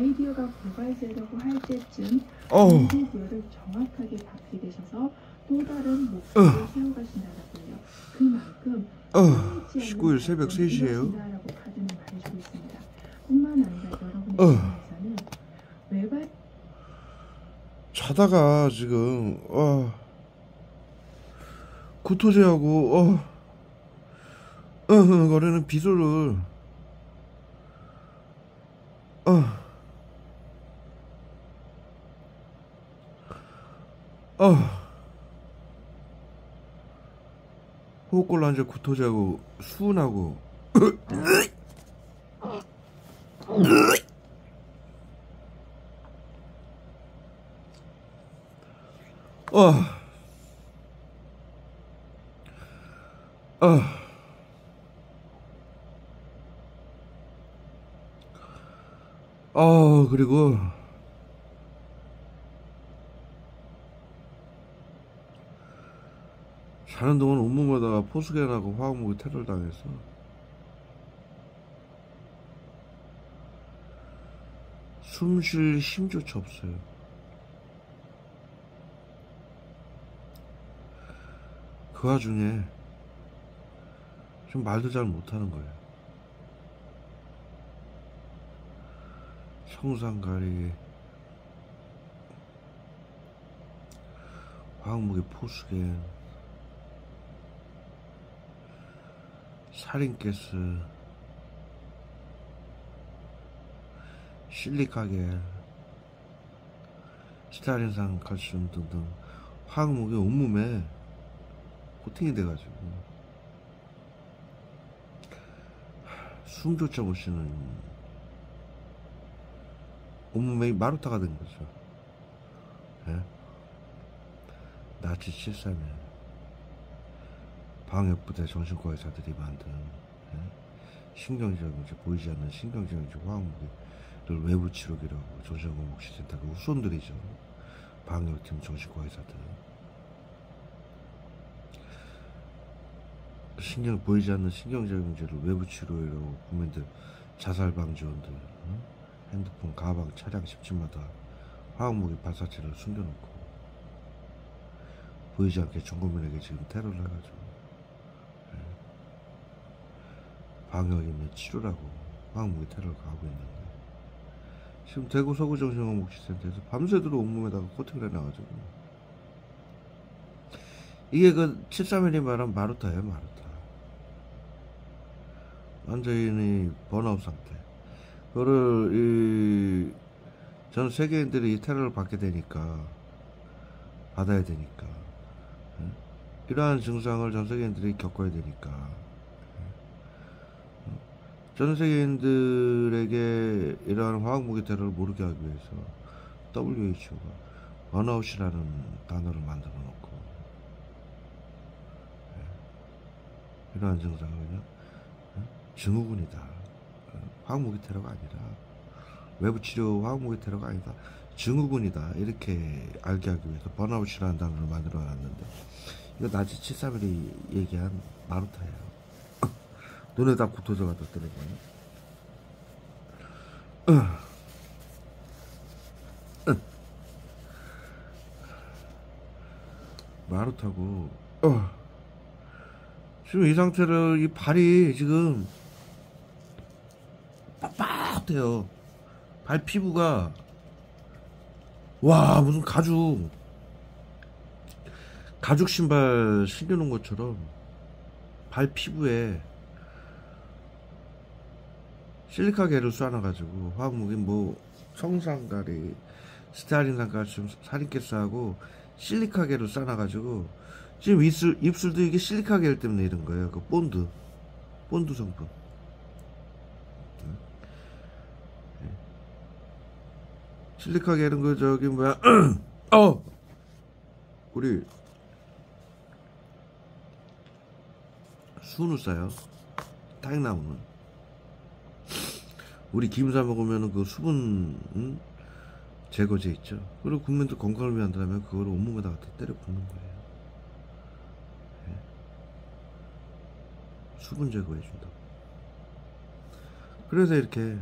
아이디어가 고갈되려고 할 때쯤 동기부여를 정확하게 잡게 되셔서 또 다른 목표를 세워가신다고요. 그만큼 19일 새벽 3시에요. 라고 카드는 말해주고 있습니다. 뿐만 아니라 여러분의 삶에서는 외발 자다가 지금 구토제하고 거리는 비소를 호흡곤란제 구토제하고 수은하고 그리고 자는 동안 온몸에다가 포스겐하고 화학무기 테러를 당해서 숨 쉴 힘조차 없어요. 그 와중에 좀 말도 잘 못하는 거예요. 청산가리, 화학무기 포스겐, 살인가스, 실리카겔, 스타린산 칼슘 등등 화학무기 온몸에 코팅이 돼가지고 숨조차 못 쉬는 온몸에 마루타가 된 거죠. 예? 나치 73년 방역부대 정신과 의사들이 만든 신경질환제, 보이지 않는 신경질환제 화학무기를 외부 치료기라고 정신건강복지센터가 후손들이죠. 방역팀 정신과 의사들. 보이지 않는 신경질환제를 외부 치료라고 국민들 자살방지원들, 핸드폰, 가방, 차량, 집집마다 화학무기 발사체를 숨겨놓고 보이지 않게 전국민에게 지금 테러를 해가지고 방역이면 치료라고 화학무기 테러를 가하고 있는데, 지금 대구 서구 정신건강복지센터에서 밤새도록 온몸에다가 코팅을 해놔가지고 이게 그 73mm 말한 마루타예요. 마루타. 완전히 번아웃 상태. 그거를 전 세계인들이 이 테러를 받아야 되니까 이러한 증상을 전 세계인들이 겪어야 되니까 전 세계인들에게 이러한 화학무기 테러를 모르게 하기 위해서 WHO가 번아웃이라는 단어를 만들어 놓고 이러한 증상을 그냥 증후군이다, 화학무기 테러가 아니라 외부치료 화학무기 테러가 아니다, 증후군이다, 이렇게 알게 하기 위해서 번아웃이라는 단어를 만들어 놨는데, 이거 나치 73일이 얘기한 마루타예요. 눈에다 구토제가 떴더라고요. 마루타고 지금 이 상태를, 이 발이 지금 빳빳해요. 발 피부가 와, 무슨 가죽 신발 신겨놓은 것처럼 발 피부에 실리카겔을 쏴놔가지고 화학무기 청산가리, 스타린산 칼슘, 살인가스하고 실리카겔을 쏴놔가지고 지금 입술도 이게 실리카겔 때문에 이런 거예요. 그 본드 성분. 실리카겔은 그 저기 뭐야 우리 수은을 싸요. 딱 나오는. 우리 김사 먹으면 그 수분 제거제 있죠. 그리고 국민들 건강을 위한다면 그걸 온몸에다가 다 때려 붓는 거예요. 수분 제거해 준다. 그래서 이렇게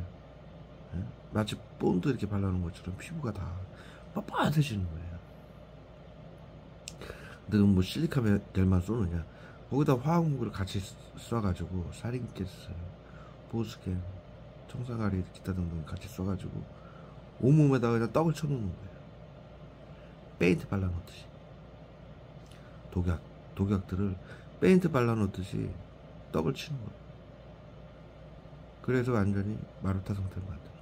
마치 본드 이렇게 발라놓은 것처럼 피부가 다 빳빳해지는 거예요. 근데 뭐 실리카 겔만 쏘느냐, 거기다 화학무기를 같이 쏴가지고 사린가스, 보스겐, 청산가리 기타 등등 같이 쏴가지고 온몸에다가 그냥 떡을 쳐놓는 거예요. 페인트 발라놓듯이. 독약들을 페인트 발라놓듯이 떡을 치는 거예요. 그래서 완전히 마루타 상태를 만드는 거예요.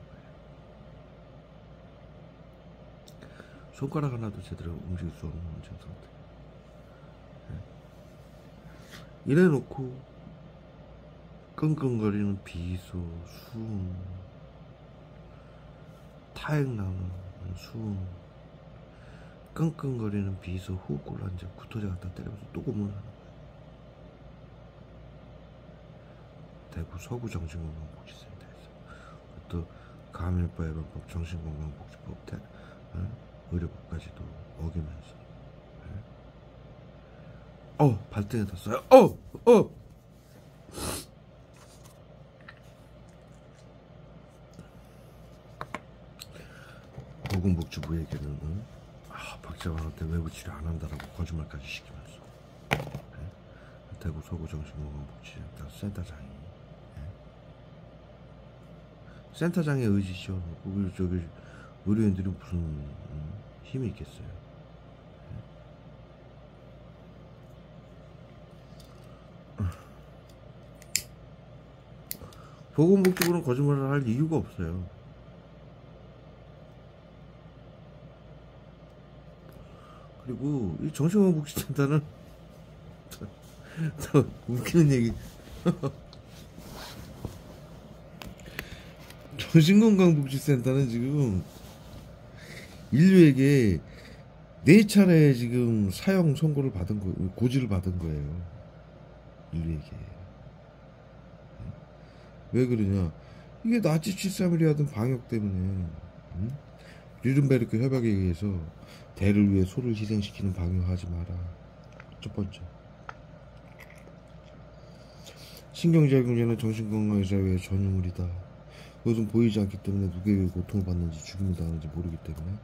손가락 하나도 제대로 움직일 수 없는 지금 상태. 이래놓고 끙끙거리는 비소, 수음, 타액나는 수음, 끙끙거리는 비소, 호흡곤란제, 구토제 갖다 때려서 또 고문을 하는 거예요. 대구 서구정신건강복지센터에서 또 감염병 예방법, 정신건강복지법, 의료법까지도 어기면서 발등에 닿았어요. 보건복지부에게는 박재환한테 외부 치료 안 한다라고 거짓말까지 시키면서 대구 서구정신건강복지센터 센터장의 의지죠. 저기 의료인들이 무슨 힘이 있겠어요. 보건복지부는 거짓말을 할 이유가 없어요. 그리고 이 정신건강복지센터는 더 웃기는 얘기. 정신건강복지센터는 지금 인류에게 4차례 지금 사형 선고를 받은 거, 고지를 받은 거예요. 인류에게. 왜 그러냐? 이게 나치 7.3일이 하던 방역 때문에, 뉘른베르크 협약에 의해서 대를 위해 소를 희생시키는 방역하지 마라. 첫 번째. 신경제공제는 정신건강의사회의 전유물이다. 그것은 보이지 않기 때문에 누구에게 고통을 받는지 죽임을 당하는지 모르기 때문에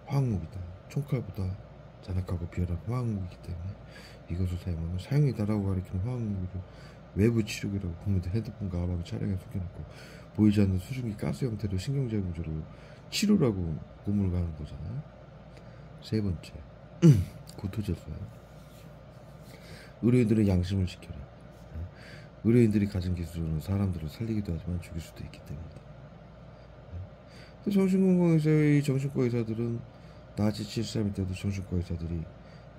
화학무기다. 총칼보다 잔악하고 비열한 화학무기이기 때문에 이것을 사용하면 사형이다라고 가리키는 화학무기를 외부 치료기라고 국민들 핸드폰과 가방 차량에 숨겨놓고 보이지 않는 수증기 가스 형태로 신경제공제로 치료라고 고문을 가는 거잖아요. 세 번째, 고토제소예요. 의료인들은 양심을 지켜라. 의료인들이 가진 기술은 사람들을 살리기도 하지만 죽일 수도 있기 때문이다. 정신건강의사의 정신과 의사들은 나치 7.3일 때도 정신과 의사들이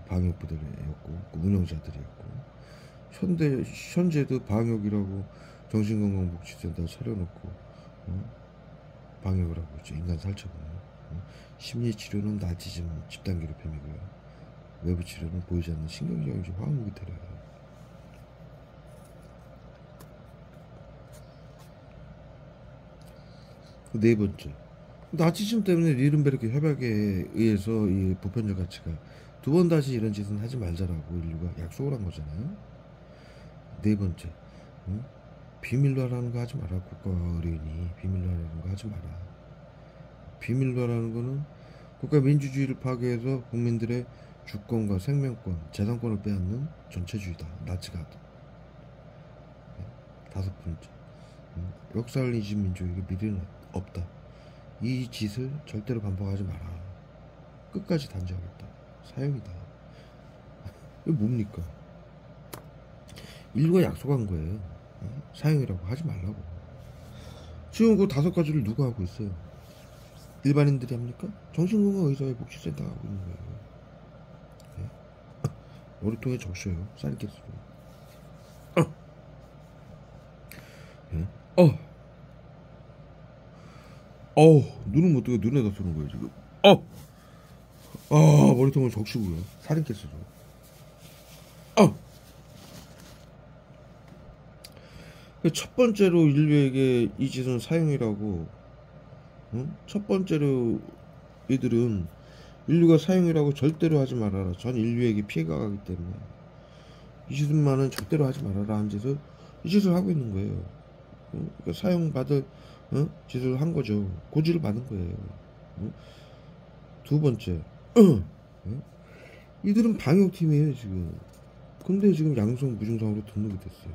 방역부대였고 운영자들이었고 현재도 방역이라고 정신건강복지센터 차려놓고 방역을 하고 있죠. 인간 살처분을. 심리치료는 나치즘 집단괴롭힘이고요. 외부 치료는 보이지 않는 신경제공제 화학무기 테러예요. 네 번째, 나치즘 때문에 뉘른베르크 협약에 의해서 이 보편적 가치가 2번 다시 이런 짓은 하지 말자라고 인류가 약속을 한 거잖아요. 네 번째, 비밀로 하라는 거 하지 마라. 국가 의료인이 비밀로 하라는 거 하지 마라. 비밀로 하라는 거는 국가 민주주의를 파괴해서 국민들의 주권과 생명권, 재산권을 빼앗는 전체주의다. 나치가 하던. 다섯 번째, 역사를 잊은 민족에게 미래는 없다. 이 짓을 절대로 반복하지 마라. 끝까지 단죄하겠다. 사형이다. 이게 뭡니까? 인류가 약속한 거예요. 사형이라고 하지 말라고. 지금 그 5가지를 누가 하고 있어요? 일반인들이 합니까? 정신건강의사회 복지센터가 하고 있는 거예요. 머리통에 적셔요. 사린가스로. 눈은 못 뜨고 눈에다 쏘는 거예요 지금. 머리통을 적시고요. 사린가스로. 첫 번째로 인류에게 이 짓은 사형이라고. 첫 번째로 이들은 인류가 사형이라고 절대로 하지 말아라. 전 인류에게 피해가 가기 때문에 이 짓만은 절대로 하지 말아라 한 짓을 이 짓을 하고 있는 거예요. 그러니까 사용받을 짓을 한 거죠. 고지를 받은 거예요. 두 번째, 이들은 방역팀이에요 지금. 근데 지금 양성 무증상으로 등록이 됐어요.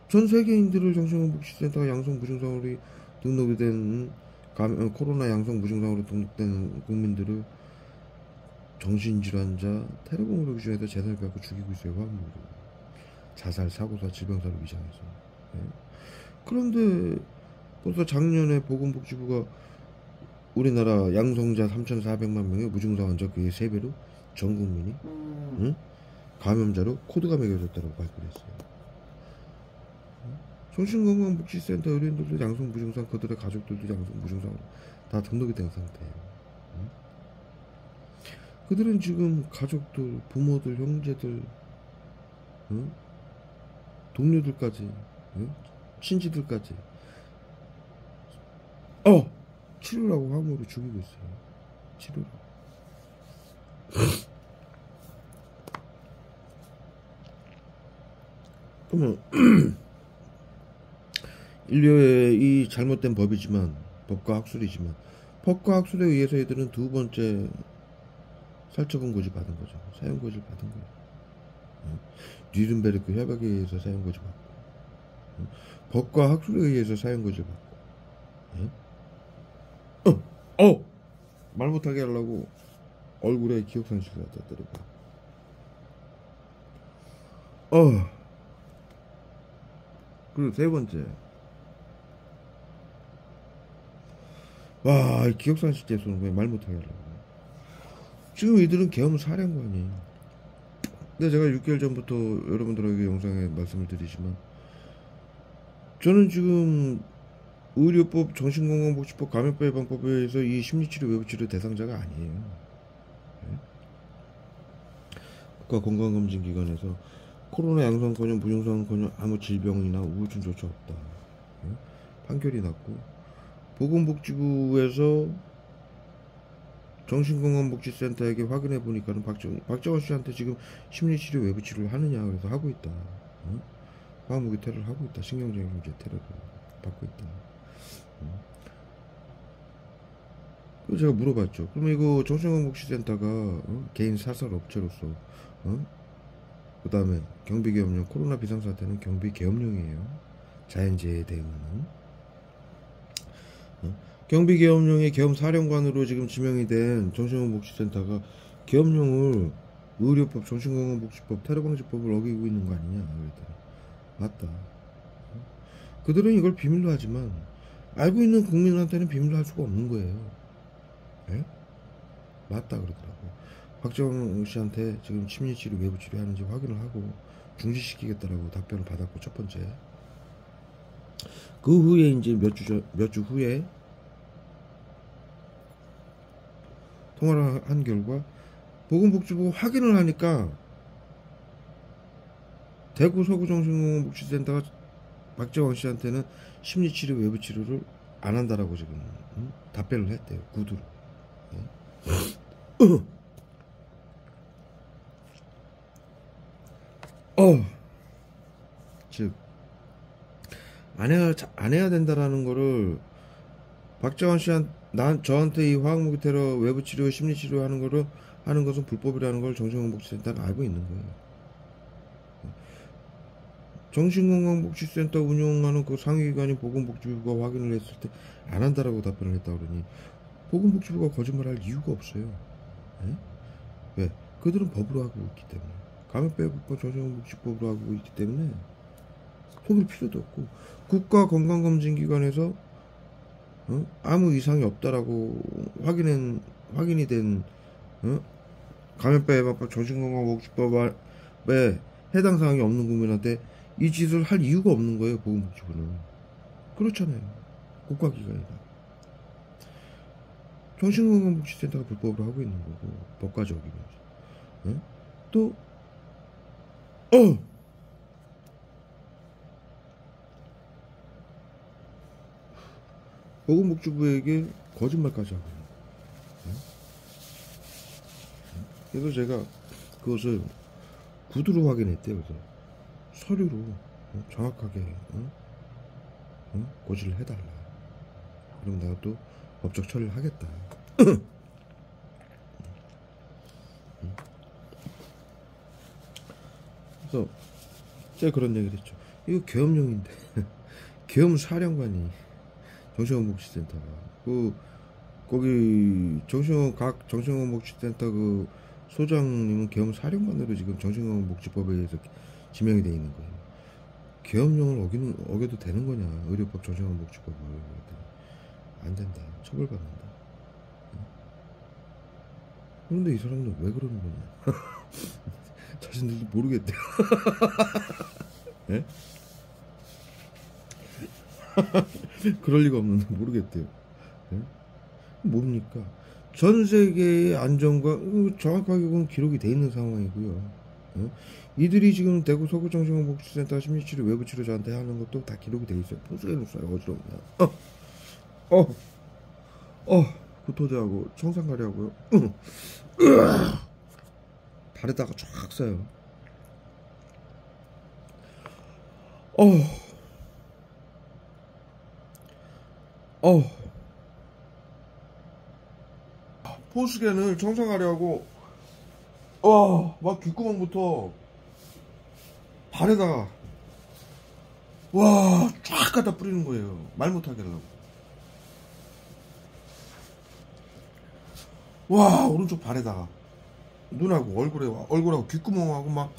전 세계인들을 정신건강복지센터가 양성 무증상으로 등록이 된 코로나 양성 무증상으로 등록된 국민들을 정신질환자 테러범으로 규정해서 재산을 빼앗고 죽이고 있어요. 화학무기로. 자살, 사고사, 질병사로 위장해서. 그런데 벌써 작년에 보건복지부가 우리나라 양성자 3,400만 명의 무증상 환자 그의 3배로 전 국민이 감염자로 코드가 매겨졌다고 발표를 했어요. 정신건강복지센터 의료인들도 양성 무증상, 그들의 가족들도 양성 무증상으로 다 등록이 된 상태예요. 그들은 지금 가족들, 부모들, 형제들, 동료들까지, 친지들까지 치료라고 화물을 죽이고 있어요. 치료라고. 그러면 인류의 이 잘못된 법이지만, 법과 학술이지만, 법과 학술에 의해서 애들은 두 번째 살처분 고지 받은 거죠. 사형 고지를 받은 거예요. 뉘른베르크 협약에 의해서 사형 고지 받고, 법과 학술에 의해서 사형 고지를 받고, 말 못하게 하려고 얼굴에 기억상실을 갖다 때려봐. 그리고 세 번째, 와, 기억상실 재수는 왜 말 못하게 하려고. 지금 이들은 계엄 사령관이에요. 근데 제가 6개월 전부터 여러분들에게 영상에 말씀을 드리지만, 저는 지금 의료법, 정신건강복지법, 감염병 예방법에 의해서 이 심리치료, 외부치료 대상자가 아니에요. 국가건강검진기관에서 코로나 양성커녕 무증상커녕 아무 질병이나 우울증조차 없다. 판결이 났고, 보건복지부에서 정신건강복지센터에게 확인해 보니까는 박정원 씨한테 지금 심리치료, 외부치료를 하느냐 그래서 하고 있다. 화학무기 테러를 하고 있다. 신경정신제 테러를 받고 있다. 그래서 제가 물어봤죠. 그러면 이거 정신건강복지센터가 개인 사설업체로서 그 다음에 경비계엄령, 코로나 비상사태는 경비계엄령이에요. 자연재해에 대응하는. 경비계엄령의 계엄사령관으로 지금 지명이 된 정신건강복지센터가 계엄령을 의료법, 정신건강복지법, 테러방지법을 어기고 있는 거 아니냐 그랬더니 맞다. 그들은 이걸 비밀로 하지만 알고 있는 국민한테는 비밀로 할 수가 없는 거예요. 네? 맞다 그러더라고요. 박정원 씨한테 지금 심리치료, 외부치료 하는지 확인을 하고 중지시키겠다라고 답변을 받았고, 첫 번째. 그 후에 이제 몇 주 후에 통화를 한 결과 보건복지부가 확인을 하니까 대구 서구정신건강복지센터가 박정원 씨한테는 심리치료, 외부치료를 안 한다라고 지금 답변을 했대요. 구두로. 즉 안 해야 된다라는 거를 박정원 저한테 이 화학무기 테러, 외부치료, 심리치료 하는 것은 불법이라는 걸 정신건강복지센터는 알고 있는 거예요. 정신건강복지센터 운영하는 그 상위기관인 보건복지부가 확인을 했을 때 안 한다라고 답변을 했다 그러니 보건복지부가 거짓말할 이유가 없어요. 네? 왜? 그들은 법으로 하고 있기 때문에, 감염병 예방법, 정신건강복지법으로 하고 있기 때문에 속일 필요도 없고, 국가건강검진기관에서 아무 이상이 없다라고 확인이 된 감염병 예방법, 정신건강복지법에 해당 사항이 없는 국민한테 이 짓을 할 이유가 없는 거예요. 보건복지부는. 그렇잖아요. 국가기관이다. 정신건강복지센터가 불법으로 하고 있는 거고, 법까지 어기면서. 또 보건복지부에게 거짓말까지 하고 있는 거예요. 그래서 제가 그것을 구두로 확인했대요. 그래서 서류로 정확하게 고지를 해달라. 그럼 내가 또 법적 처리를 하겠다. 그래서 제가 그런 얘기를 했죠. 이거 계엄령인데 계엄사령관이 정신건복지센터가 거기 각 정신건복지센터 그 소장님은 계엄사령관으로 지금 정신건복지법에 의해서 지명이 되어 있는 거예요. 계엄령을 어겨도 되는 거냐? 의료법 정신건복지법을 안 된다. 처벌받는다. 그런데 이 사람은 왜 그러는 거냐? 자신들도 모르겠대요. 네? 그럴 리가 없는데 모르겠대요. 네? 뭡니까? 전 세계의 안전과 정확하게 그건 기록이 돼 있는 상황이고요. 네? 이들이 지금 대구 서구정신건복지센터 심리치료 외부치료자한테 하는 것도 다 기록이 돼 있어요. 포스에 놓어요. 어지럽냐? 구토제하고 청산가리하고요. 발에다가 쫙 써요. 포스겐을 청산가리하고 막 귓구멍부터 발에다가 쫙 갖다 뿌리는 거예요. 말 못하게 하려고. 오른쪽 발에다가 눈하고 얼굴하고 귓구멍하고 막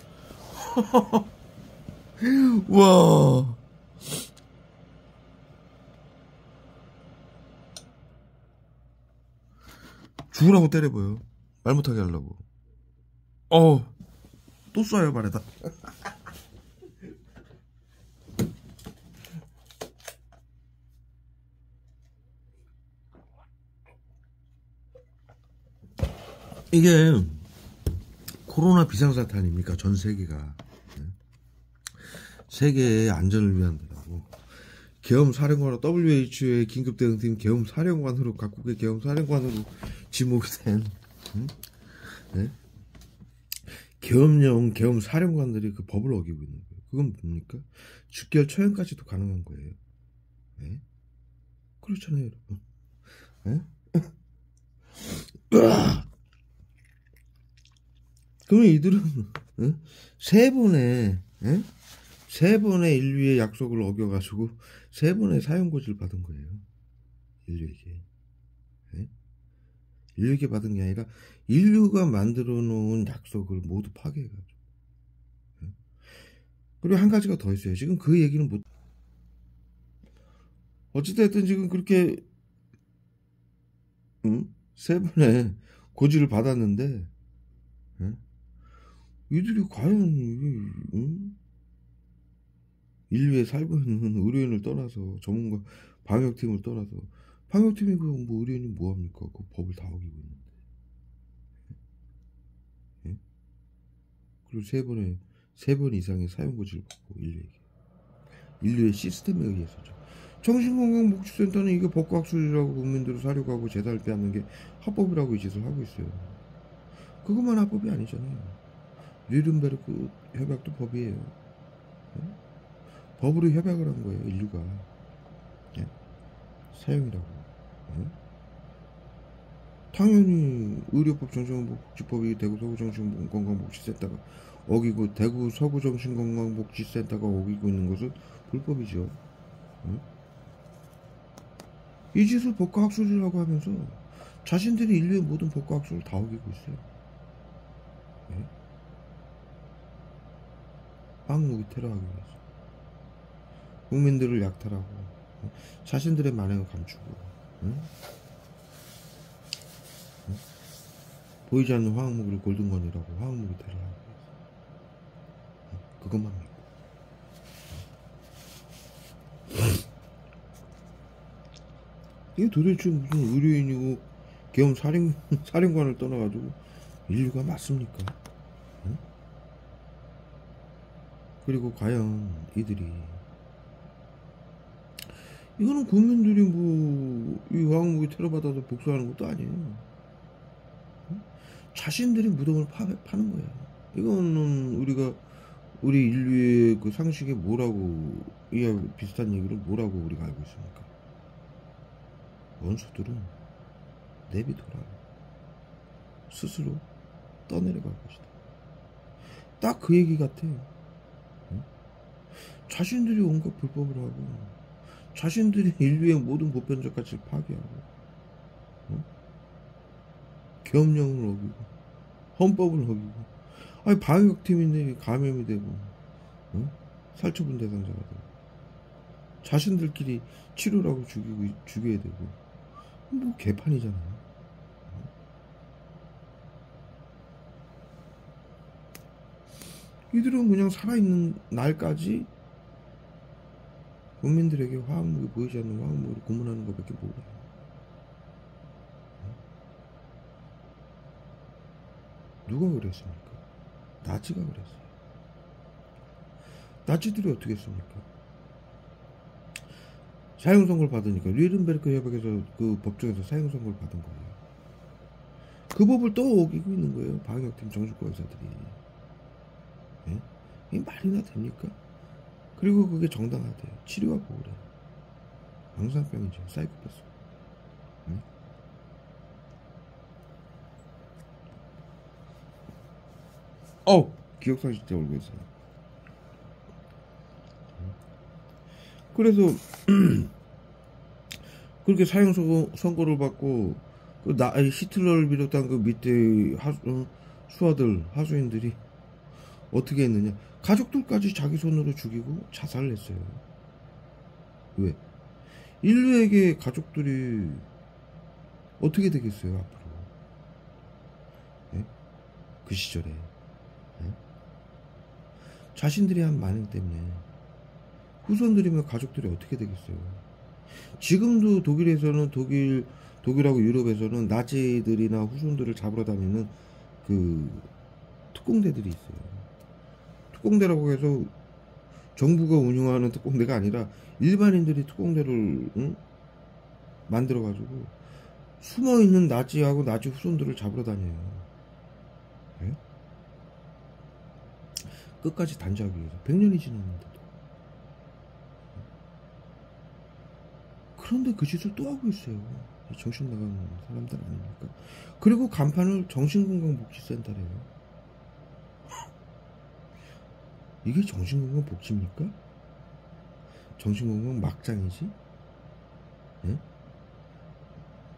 죽으라고 때려봐요. 말 못하게 하려고. 또 쏴요 발에다. 이게 코로나 비상사태 아닙니까? 전 세계가. 세계의 안전을 위한 거라고. 계엄사령관으로 WHO의 긴급대응팀 계엄사령관으로 각국의 계엄사령관으로 지목이 된 네? 계엄사령관들이 그 법을 어기고 있는 거예요. 그건 뭡니까? 즉결 처형까지도 가능한 거예요. 네? 그렇잖아요, 여러분. 네? 그러면 이들은 세 번의 인류의 약속을 어겨가지고 3번의 사형고지를 받은 거예요. 인류에게. 네? 인류에게 받은 게 아니라 인류가 만들어 놓은 약속을 모두 파괴해가지고. 네? 그리고 한 가지가 더 있어요. 지금 그 얘기는 못. 어찌됐든 지금 그렇게 3번의 고지를 받았는데 이들이 과연 인류에 살고 있는 의료인을 떠나서 전문가 방역팀을 떠나서 방역팀이 그럼 뭐 의료인이 뭐합니까? 그 법을 다 어기고 있는데. 예? 그리고 세 번 이상의 사용고지를 받고 인류의 시스템에 의해서죠. 정신건강복지센터는 이게 법과학술이라고 국민들을 사려고 하고 재산을 빼앗는 게 합법이라고 이 짓을 하고 있어요. 그것만 합법이 아니잖아요. 뉘른베르크 협약도 법이에요. 예? 법으로 협약을 한 거예요, 인류가. 예? 사형이라고. 예? 당연히 의료법 정신건강복지법이 대구 서구정신건강복지센터가 어기고 대구 서구정신건강복지센터가 어기고 있는 것은 불법이죠. 예? 이 짓을 법과학술이라고 하면서 자신들이 인류의 모든 법과학술을 다 어기고 있어요. 예? 한국이 테러하기 위해서 국민들을 약탈하고 자신들의 만행을 감추고 보이지 않는 화학무기를 골든건이라고 화학무기 테러하기 위해서 그것만 믿고 이게 도대체 무슨 의료인이고 계엄사령관을 떠나가지고 인류가 맞습니까? 그리고 과연 이들이 이거는 국민들이 이 화학무기 테러 받아서 복수하는 것도 아니에요. 자신들이 무덤을 파는 거예요. 이거는 우리가 우리 인류의 그 상식에 뭐라고, 이 비슷한 얘기를 뭐라고 우리가 알고 있습니까? 원수들은 내비둬라. 스스로 떠내려갈 것이다. 딱 그 얘기 같아. 응? 자신들이 온갖 불법을 하고, 자신들이 인류의 모든 보편적 가치를 파괴하고, 응? 계엄령을 어기고, 헌법을 어기고, 아니, 방역팀인데 감염이 되고, 응? 살처분 대상자가 되고, 자신들끼리 치료라고 죽여야 되고, 뭐 개판이잖아요. 이들은 그냥 살아있는 날까지 국민들에게 화학무기, 보이지 않는 화학무기를 고문하는 것밖에 몰라요. 누가 그랬습니까? 나치가 그랬어요. 나치들이 어떻게 했습니까? 사형선고를 받으니까 뉘른베르크 협약에서 그 법정에서 사형선고를 받은 거예요. 그 법을 또 어기고 있는 거예요. 방역팀 정신과 의사들이. 예? 이게 말이나 됩니까? 그리고 그게 정당하대요. 치료가 보호래. 망상병이죠. 사이코패스. 기억상실 때 울고 있어요. 그래서 그렇게 사형 선고를 받고 히틀러를 비롯한 그 밑에 수하들, 하수인들이 어떻게 했느냐? 가족들까지 자기 손으로 죽이고 자살을 했어요. 왜? 인류에게 가족들이 어떻게 되겠어요, 앞으로? 예? 그 시절에. 예? 자신들이 한 만행 때문에 후손들이면 가족들이 어떻게 되겠어요? 지금도 독일에서는 독일하고 유럽에서는 나치들이나 후손들을 잡으러 다니는 그 특공대들이 있어요. 특공대라고 해서 정부가 운영하는 특공대가 아니라 일반인들이 특공대를 만들어가지고 숨어있는 나치하고 나치 후손들을 잡으러 다녀요. 네? 끝까지 단죄하기 위해서 100년이 지났는데도. 그런데 그 짓을 또 하고 있어요. 정신 나간 사람들 아닙니까? 그리고 간판을 정신건강복지센터래요. 이게 정신건강복지입니까? 정신건강 막장이지? 예?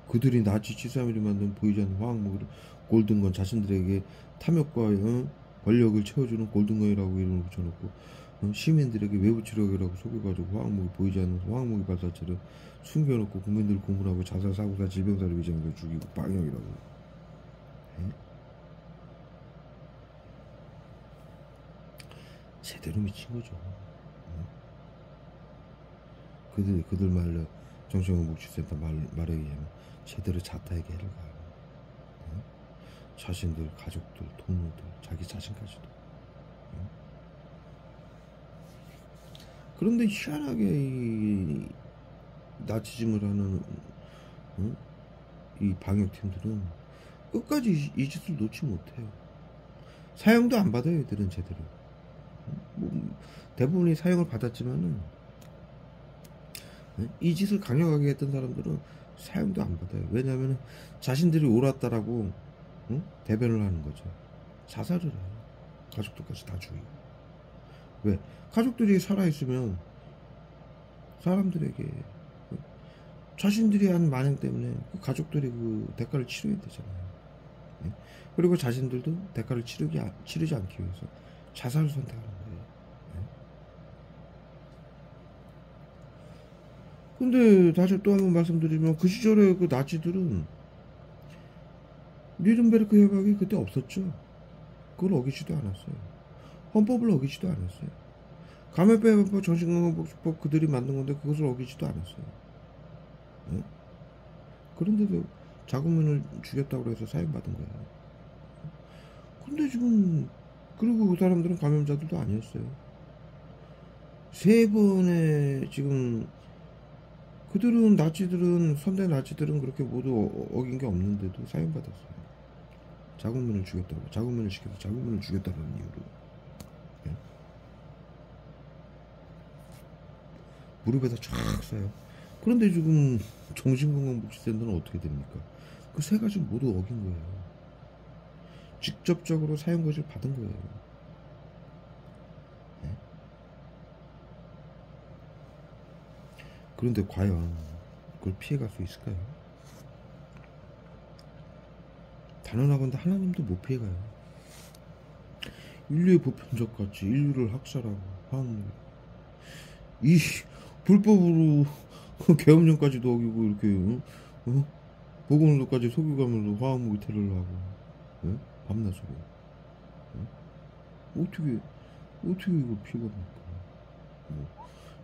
그들이 나치 치사밀이 만든 보이지 않는 화학무기를 골든건, 자신들에게 탐욕과 권력을 채워주는 골든건이라고 이름을 붙여놓고 시민들에게 외부 치료기라고 속여가지고 화학무기, 보이지 않는 화학무기 발사체를 숨겨놓고 국민들을 고문하고 자살, 사고사, 질병사를 위장해서 죽이고 방역이라고. 예? 제대로 미친 거죠. 그들 말로 정신건강복지센터 말에 의하면 제대로 자타의 개를 가요. 자신들, 가족들, 동료들, 자기 자신까지도. 그런데 희한하게 이 나치즘을 하는 이 방역팀들은 끝까지 이 짓을 놓지 못해요. 사형도 안 받아요, 얘들은 제대로. 대부분이 사형을 받았지만은 이 짓을 강력하게 했던 사람들은 사형도 안 받아요. 왜냐하면 자신들이 옳았다라고 대변을 하는 거죠. 자살을 해요. 가족들까지 다 죽이고. 왜? 가족들이 살아있으면 사람들에게 자신들이 한 만행 때문에 그 가족들이 그 대가를 치러야 되잖아요. 그리고 자신들도 대가를 치르지 않기 위해서 자살을 선택하는 거예요. 근데 다시 또 한 번 말씀드리면 그 시절에 그 나치들은 뉘른베르크 협약이 그때 없었죠. 그걸 어기지도 않았어요. 헌법을 어기지도 않았어요. 감염병법, 정신건강복지법 그들이 만든 건데 그것을 어기지도 않았어요. 네? 그런데도 자국민을 죽였다고 해서 사형받은 거예요. 근데 지금 그리고 그 사람들은 감염자들도 아니었어요. 3번의 지금 그들은 나치들은 선대 나치들은 그렇게 모두 어긴 게 없는데도 사형받았어요. 자국민을 죽였다고, 자국민을 시켜서 자국민을 죽였다는 이유로. 네? 무릎에다 쫙 쏴요. 그런데 지금 정신건강복지센터는 어떻게 됩니까? 그 세 가지 모두 어긴 거예요. 직접적으로 사용거지를 받은 거예요. 네? 그런데 과연 그걸 피해갈 수 있을까요? 단언하건대 하나님도 못 피해가요. 인류의 보편적같이 인류를 학살하고 화학무기, 이 불법으로 계엄령까지도 어기고 이렇게 보건소까지 속여가면서 화학무기 테러를 하고, 예? 밤낮으로, 예? 어떻게 이걸 피해갑니까? 뭐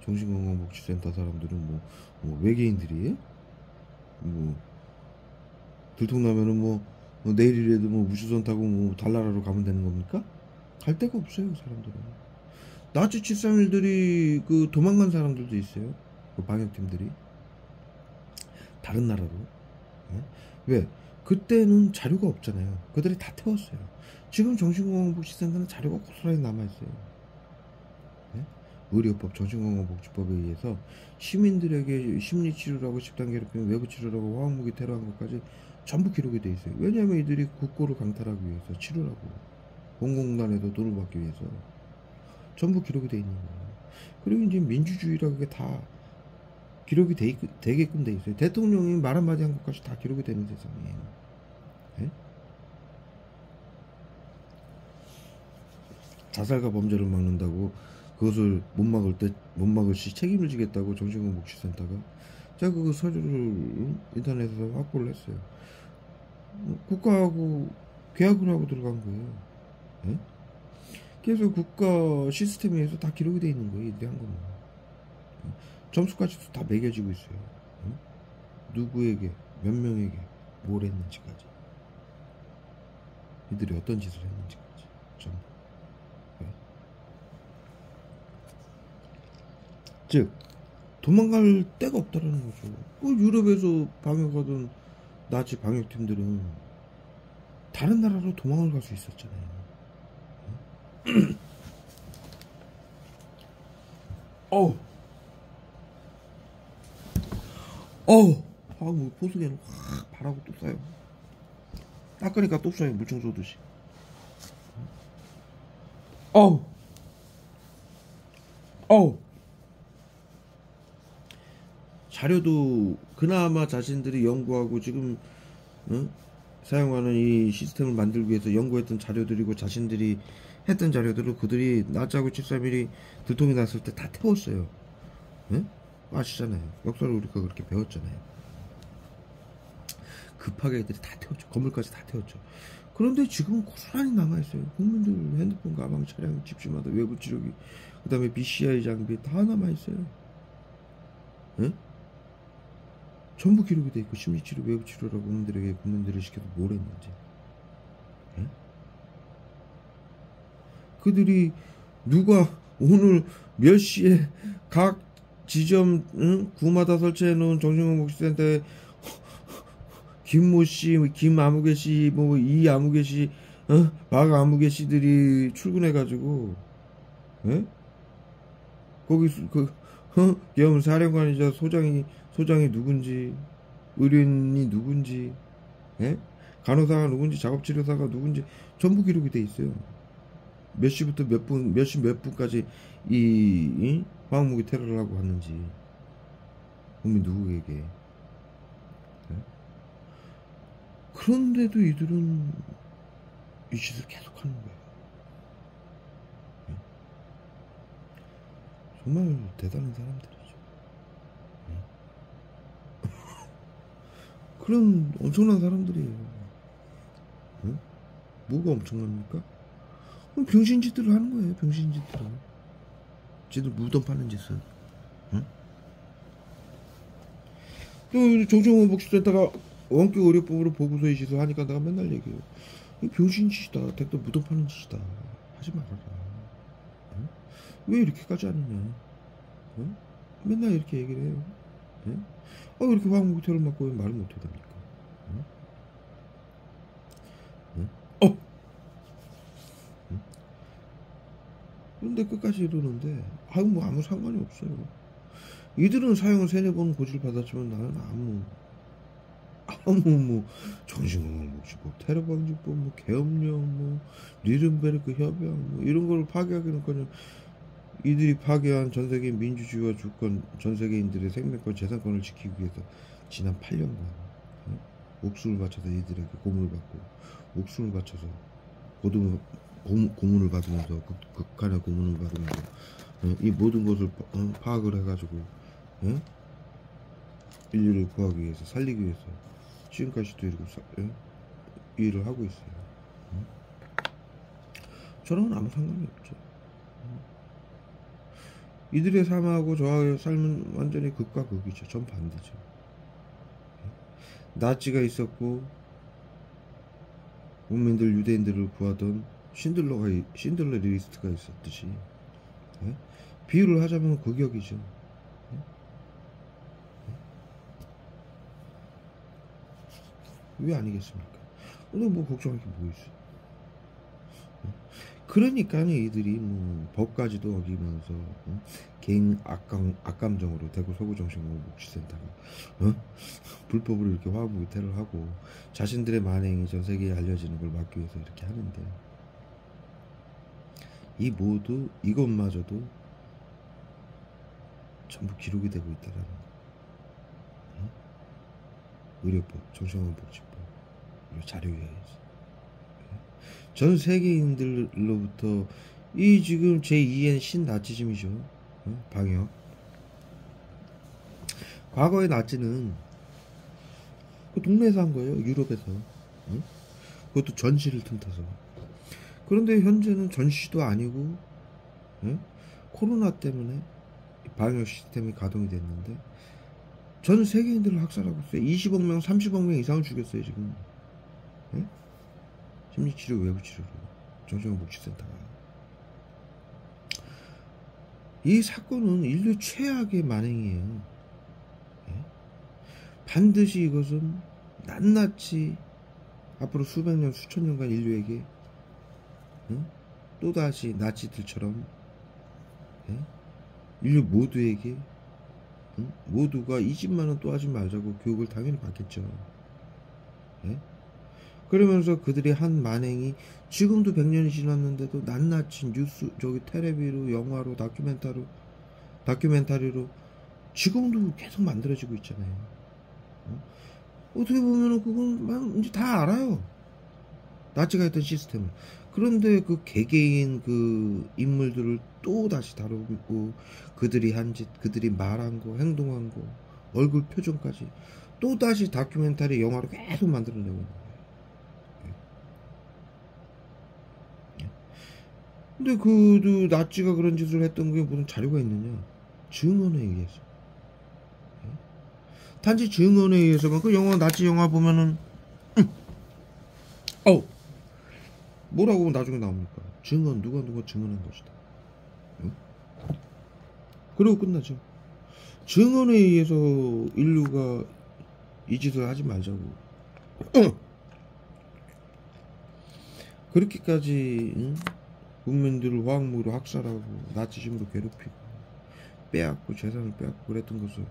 정신건강복지센터 사람들은 뭐 외계인들이에요? 뭐 들통나면은 뭐 내일이라도 뭐 우주선 타고 뭐 달나라로 가면 되는 겁니까? 갈 데가 없어요, 사람들은. 나치 731들이 그 도망간 사람들도 있어요. 그 방역팀들이 다른 나라로. 예? 왜? 그때는 자료가 없잖아요. 그들이 다 태웠어요. 지금 정신건강복지센터는 자료가 고스란히 남아있어요. 예? 의료법, 정신건강복지법에 의해서 시민들에게 심리치료라고 집단 괴롭힘, 외부치료라고 화학무기 테러한 것까지 전부 기록이 돼 있어요. 왜냐하면 이들이 국고를 강탈하기 위해서, 치료라고, 공공단에도 돈을 받기 위해서 전부 기록이 돼 있는 거예요. 그리고 이제 민주주의라고 그게 다 기록이 되게끔 돼 있어요. 대통령이 말 한마디 한 것까지 다 기록이 되는 세상이에요. 네? 자살과 범죄를 막는다고 그것을 못 막을 시 책임을 지겠다고 정신건강복지센터가 제가 그 서류를 인터넷에서 확보를 했어요. 국가하고 계약을 하고 들어간 거예요. 네? 그래서 국가 시스템에 의해서 다 기록이 돼 있는 거예요. 이들이 한 거는. 점수까지도 다 매겨지고 있어요. 누구에게, 몇 명에게 뭘 했는지까지, 이들이 어떤 짓을 했는지까지 전부. 즉 도망갈 데가 없다라는 거죠. 유럽에서 방역하던 나치 방역팀들은 다른 나라로 도망을 갈 수 있었잖아요. 뭐 포스기는 확 바라고 또 쏴요. 닦으니까 또 쏴요. 물총 쏘듯이. 자료도 그나마 자신들이 연구하고 지금 사용하는 이 시스템을 만들기 위해서 연구했던 자료들이고 자신들이 했던 자료들을 그들이 나치하고 731이 들통이 났을 때 다 태웠어요. 네? 아시잖아요. 역사를 우리가 그렇게 배웠잖아요. 급하게 애들이 다 태웠죠. 건물까지 다 태웠죠. 그런데 지금은 고스란히 남아있어요. 국민들 핸드폰, 가방, 차량, 집집마다 외부 치료기, 그 다음에 BCI 장비 다 남아있어요. 네? 전부 기록이 돼 있고, 심리치료, 외부치료라고 국민들을 시켜서 뭘 했는지. 네? 그들이 누가 오늘 몇 시에 각 지점 구마다 설치해 놓은 정신건강복지센터에 김모씨, 김아무개씨, 뭐 이아무개씨, 박아무개씨들이 출근해가지고, 예? 거기 계엄 사령관이자 소장이 누군지, 의료인이 누군지, 예? 간호사가 누군지, 작업치료사가 누군지 전부 기록이 돼 있어요. 몇 시부터 몇 분까지 이 화학무기 테러를 하고 왔는지, 국민 누구에게. 예? 그런데도 이들은 이 짓을 계속 하는 거예요. 예? 정말 대단한 사람들이죠. 예? 그런 엄청난 사람들이에요. 예? 뭐가 엄청납니까? 병신짓들을 하는 거예요. 병신짓들을. 쟤들 무덤 파는 짓을. 응? 또 정신건강복지센터가 원격 의료법으로 보고서에 짓을 하니까 내가 맨날 얘기해요. 이거 병신짓이다. 댁도 무덤 파는 짓이다. 하지 말아라. 응? 왜 이렇게까지 하느냐. 응? 맨날 이렇게 얘기를 해요. 응? 왜 이렇게 화학무기 테러 맞고 왜 말을 못해야 됩니까? 응? 응? 그런데 끝까지 이러는데 뭐 아무 상관이 없어요. 이들은 사형을 3-4번 고지를 받았지만 나는 아무 뭐 정신건강복지법, 테러방지법, 뭐 계엄령, 뭐 뉘른베르크 협약, 뭐 이런 걸 파괴하기는커녕 이들이 파괴한 전 세계 민주주의와 주권, 전 세계인들의 생명권, 재산권을 지키기 위해서 지난 8년간 목숨을 바쳐서 이들에게 고문을 받고 목숨을 바쳐서 고문을 받으면서 극한의 고문을 받으면서 이 모든 것을 파악을 해가지고 인류를 구하기 위해서, 살리기 위해서 지금까지도 이렇게 일을 하고 있어요. 저랑은 아무 상관이 없죠. 이들의 삶하고 저의 삶은 완전히 극과 극이죠. 전 반대죠. 나치가 있었고 국민들, 유대인들을 구하던 신들러 리스트가 있었듯이 비유를 하자면 극역이죠. 왜 아니겠습니까? 근데 뭐 걱정할 게 뭐 있어? 그러니까 이들이 뭐 법까지도 어기면서 개인 악감정으로 대구 서구정신건강복지센터가 불법으로 이렇게 화학무기 테러를 하고 자신들의 만행이 전 세계에 알려지는 걸 막기 위해서 이렇게 하는데, 이것마저도 전부 기록이 되고 있다라는 거. 의료법, 정신건강복지법, 그리고 자료에 의해서 전 세계인들로부터 이 지금 제2의 신나치즘이죠. 방역. 과거의 나치는 그 동네에서 한 거예요. 유럽에서. 그것도 전시를 틈타서. 그런데 현재는 전시도 아니고 코로나 때문에 방역 시스템이 가동이 됐는데 전 세계인들을 학살하고 있어요. 20억 명, 30억 명 이상을 죽였어요 지금. 심리치료, 외부치료로 정신건강복지센터가. 이 사건은 인류 최악의 만행이에요. 반드시 이것은 낱낱이 앞으로 수백 년, 수천 년간 인류에게 또다시 나치들처럼 인류 모두에게 모두가 이 짓만은 또 하지 말자고 교육을 당연히 받겠죠. 그러면서 그들의 한 만행이 지금도 100년이 지났는데도 낱낱이 뉴스, 텔레비로, 영화로, 다큐멘터리로 지금도 계속 만들어지고 있잖아요. 어떻게 보면은 그건 이제 다 알아요. 나치가 했던 시스템을. 그런데 그 개개인 그 인물들을 또 다시 다루고 그들이 한 짓, 그들이 말한 거, 행동한 거, 얼굴 표정까지 또 다시 다큐멘터리, 영화로 계속 만들어내고 있는 거예요. 근데 그 나치가 그런 짓을 했던 게 무슨 자료가 있느냐? 증언에 의해서. 단지 증언에 의해서만. 그 영화, 나치 영화 보면은 뭐라고 나중에 나옵니까? 증언, 누가 증언한 것이다. 그리고 끝나죠. 증언에 의해서 인류가 이 짓을 하지 말자고 그렇게까지 국민들을 화학무기로 학살하고 나치즘으로 괴롭히고 빼앗고 재산을 빼앗고 그랬던 것을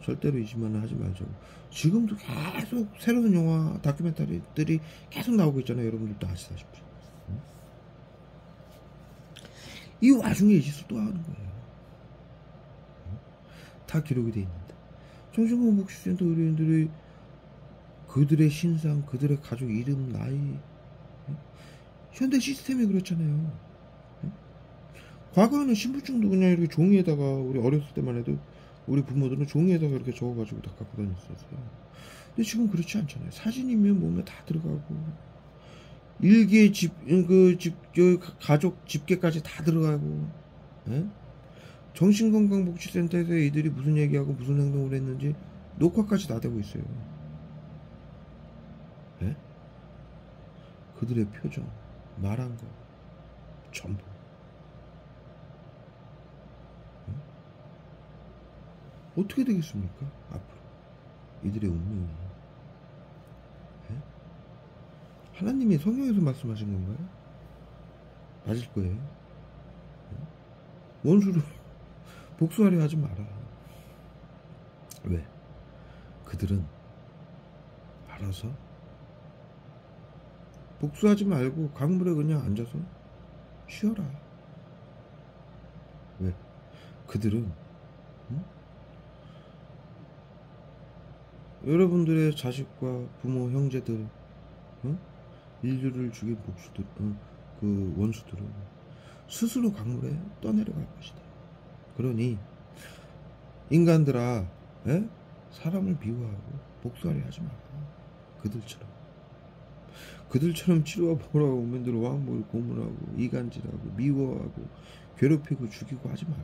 절대로 잊으면 하지 말자고. 지금도 계속 새로운 영화, 다큐멘터리들이 계속 나오고 있잖아요. 여러분들도 아시다시피. 이 와중에 이 짓을 또 하는 거예요. 다 기록이 돼 있는데. 정신건강복지센터 의료인들이 그들의 신상, 그들의 가족 이름, 나이, 현대 시스템이 그렇잖아요. 과거에는 신분증도 그냥 이렇게 종이에다가, 우리 어렸을 때만 해도 우리 부모들은 종이에다가 이렇게 적어가지고 다 갖고 다녔었어요. 근데 지금 그렇지 않잖아요. 사진이면 몸에 다 들어가고, 일기에 가족 집계까지 다 들어가고, 정신건강복지센터에서 이들이 무슨 얘기하고 무슨 행동을 했는지 녹화까지 다 되고 있어요. 그들의 표정, 말한 거 전부. 어떻게 되겠습니까? 앞으로 이들의 운명이. 하나님이 성경에서 말씀하신 건가요? 맞을 거예요. 원수를 복수하려 하지 마라. 왜? 그들은 알아서 복수하지 말고 강물에 그냥 앉아서 쉬어라. 왜? 그들은 응? 여러분들의 자식과 부모, 형제들, 응? 인류를 죽인 복수들, 그 원수들은 스스로 강물에 떠내려갈 것이다. 그러니 인간들아, 에? 사람을 미워하고 복수하려 하지 마라. 그들처럼 치료와 보라고 맨들 왕복을 고문하고 이간질하고 미워하고 괴롭히고 죽이고 하지 마라.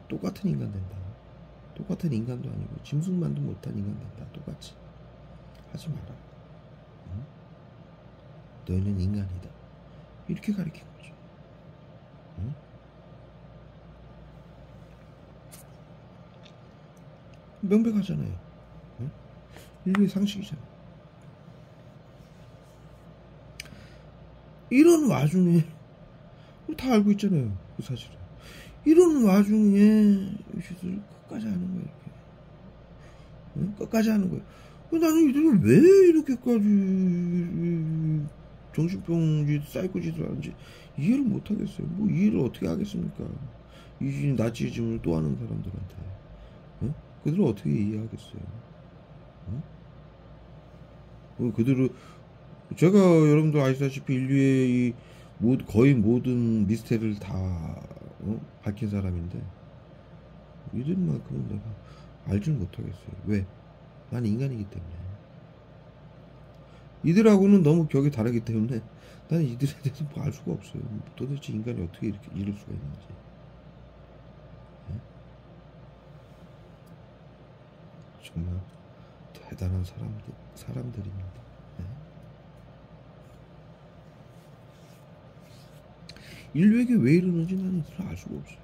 똑같은 인간 된다. 똑같은 인간도 아니고 짐승만도 못한 인간 된다. 똑같이 하지 마라. 응? 너희는 인간이다. 이렇게 가르친 거죠. 응? 명백하잖아요. 응? 인류의 상식이잖아. 이런 와중에 다 알고 있잖아요. 그 사실은. 이런 와중에 이 짓을 끝까지 하는 거예요. 이렇게. 응? 끝까지 하는 거예요. 나는 이들이 왜 이렇게까지 정신병 사이코 짓을 하는지 이해를 못 하겠어요. 뭐 이해를 어떻게 하겠습니까? 이 나치즘을 또 하는 사람들한테. 응? 그들을 어떻게 이해하겠어요? 응? 그들을 제가 여러분들 아시다시피 인류의 거의 모든 미스테리를 다 밝힌 사람인데 이들만큼은 내가 알질 못하겠어요. 왜? 난 인간이기 때문에. 이들하고는 너무 격이 다르기 때문에 나는 이들에 대해서 뭐 알 수가 없어요. 도대체 인간이 어떻게 이렇게 이럴 수가 있는지. 네? 정말 대단한 사람들입니다. 네? 인류에게 왜 이러는지 나는 이들을 알 수가 없어요.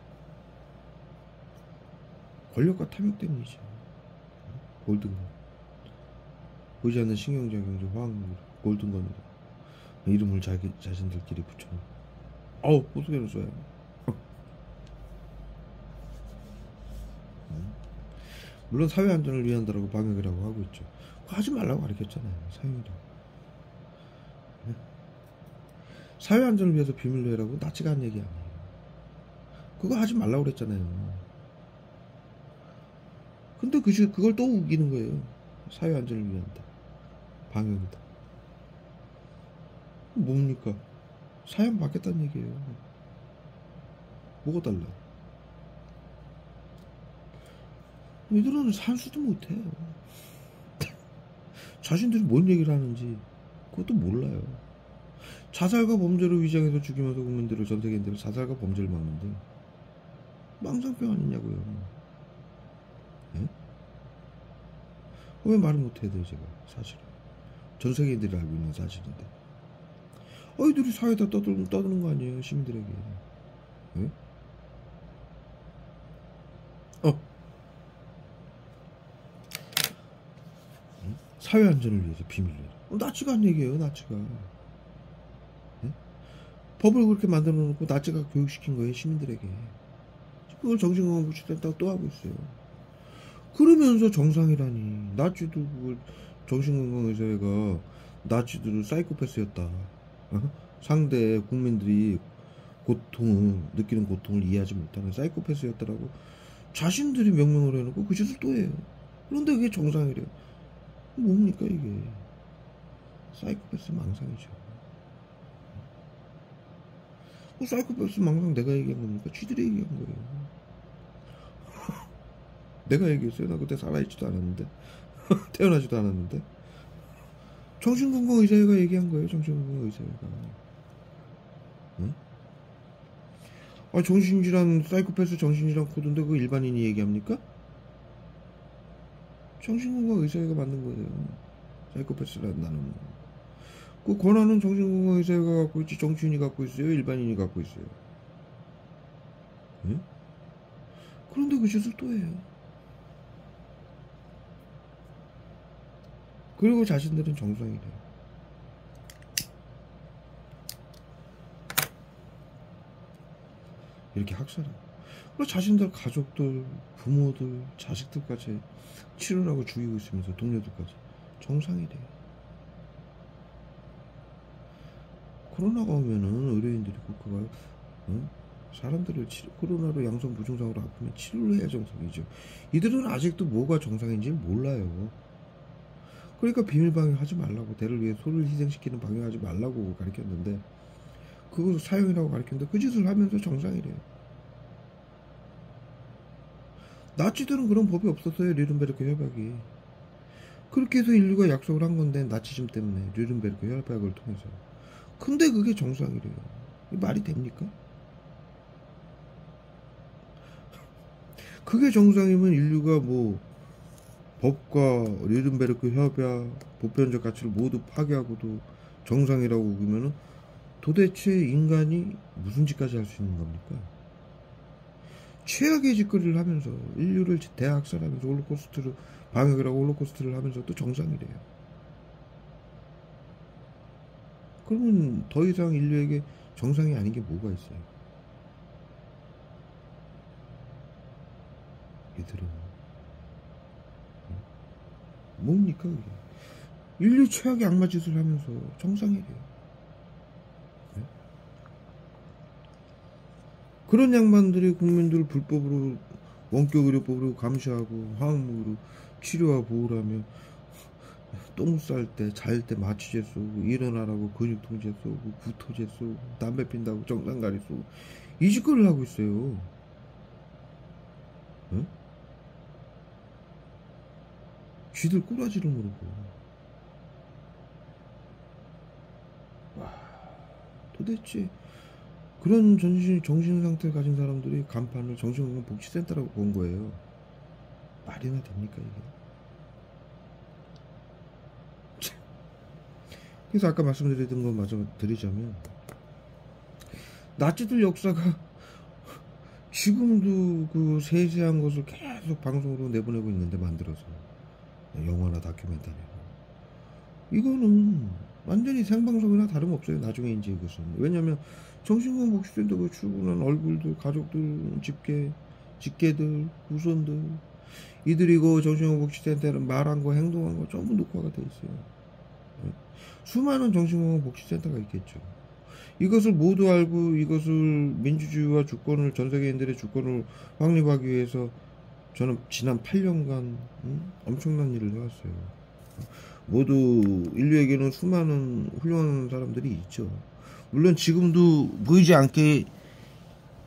권력과 탐욕 때문이지. 골든건. 보이지 않는 신경작용제 화학물 골든건이라 이름을 자신들끼리 붙여놓고 보수계를 써요. 물론 사회 안전을 위한다라고 방역이라고 하고 있죠. 그거 하지 말라고 가르쳤잖아요. 사용이라고. 사회 안전을 위해서 비밀로 해라고 나치가 한 얘기 아니에요. 그거 하지 말라고 그랬잖아요. 근데 그걸 또 우기는 거예요. 사회 안전을 위한다. 방역이다. 뭡니까? 사연 받겠다는 얘기예요. 뭐가 달라? 이들은 산수도 못해요. 자신들이 뭔 얘기를 하는지 그것도 몰라요. 자살과 범죄를 위장해서 죽이면서 국민들을 전 세계인들을 자살과 범죄를 막는데 망상병 아니냐고요. 네? 왜 말을 못해야 돼요, 제가? 사실은 전 세계인들이 알고 있는 사실인데 이들이 사회에다 떠드는 거 아니에요, 시민들에게. 네? 사회 안전을 위해서 비밀로 나치가 한 얘기예요. 나치가. 네? 법을 그렇게 만들어 놓고 나치가 교육시킨 거예요, 시민들에게. 그걸 정신건강보건복지센터가 또 하고 있어요. 그러면서 정상이라니. 나치도 그걸 정신건강의사회가 나치들은 사이코패스였다. 상대 국민들이 느끼는 고통을 이해하지 못하는 사이코패스였다라고 자신들이 명명을 해놓고 그 짓을 또 해요. 그런데 그게 정상이래요. 뭡니까 이게? 사이코패스 망상이죠. 사이코패스 망상 내가 얘기한 겁니까? 쥐들이 얘기한 거예요. 내가 얘기했어요? 나 그때 살아있지도 않았는데 태어나지도 않았는데 정신건강의사회가 얘기한 거예요. 정신건강의사회가. 응? 정신질환 사이코패스 정신질환 코드인데 그거 일반인이 얘기합니까? 정신건강의사회가 만든 거예요. 사이코패스라는 단어는. 그 권한은 정신건강의사회가 갖고 있지 정치인이 갖고 있어요? 일반인이 갖고 있어요? 네? 그런데 그 짓을 또 해요. 그리고 자신들은 정상이래요. 이렇게 학살하고. 자신들 가족들, 부모들, 자식들까지 치료라고 죽이고 있으면서 동료들까지 정상이래요. 코로나가 오면은 의료인들이 국가가 사람들을 코로나로 양성 무증상으로 아프면 치료를 해야 정상이죠. 이들은 아직도 뭐가 정상인지 몰라요. 그러니까 비밀 방역하지 말라고, 대를 위해 소를 희생시키는 방역하지 말라고 가르쳤는데, 그거 사형이라고 가르쳤는데 그 짓을 하면서 정상이래요. 나치들은 그런 법이 없었어요. 뉘른베르크 협약이. 그렇게 해서 인류가 약속을 한 건데, 나치즘 때문에 뉘른베르크 협약을 통해서. 근데 그게 정상이래요. 말이 됩니까? 그게 정상이면 인류가 뭐 법과 뉘른베르크 협약, 보편적 가치를 모두 파괴하고도 정상이라고 그러면은 도대체 인간이 무슨 짓까지 할 수 있는 겁니까? 최악의 짓거리를 하면서 인류를 대학살하면서 홀로코스트를 방역이라고 홀로코스트를 하면서 또 정상이래요. 그러면 더 이상 인류에게 정상이 아닌 게 뭐가 있어요? 얘들은 뭡니까 그게? 인류 최악의 악마 짓을 하면서 정상이래요. 네? 그런 양반들이 국민들을 불법으로 원격 의료법으로 감시하고 화학무기로 치료와 보호를 하며 똥 쌀 때, 잘 때 마취제 쏘고, 일어나라고 근육통제 쏘고, 구토제 쏘고, 담배 핀다고 정상가리 쏘고, 이 짓거리를 하고 있어요. 응? 쥐들 꼬라지를 모르고. 와, 도대체 그런 정신 상태를 가진 사람들이 간판을 정신건강복지센터라고 본 거예요. 말이나 됩니까 이게? 그래서 아까 말씀드렸던 거 마저 드리자면, 나치들 역사가 지금도 그 세세한 것을 계속 방송으로 내보내고 있는데, 만들어서 영화나 다큐멘터리로, 이거는 완전히 생방송이나 다름없어요. 나중에 이제 이것은, 왜냐면 정신건강복지센터 출근한 얼굴들, 가족들, 직계들, 후손들, 이들이 그 정신건강복지센터는 말한 거, 행동한 거 전부 녹화가 돼 있어요. 수많은 정신건강복지센터가 있겠죠. 이것을 모두 알고 이것을 민주주의와 주권을, 전 세계인들의 주권을 확립하기 위해서 저는 지난 8년간 엄청난 일을 해왔어요. 모두 인류에게는 수많은 훌륭한 사람들이 있죠. 물론 지금도 보이지 않게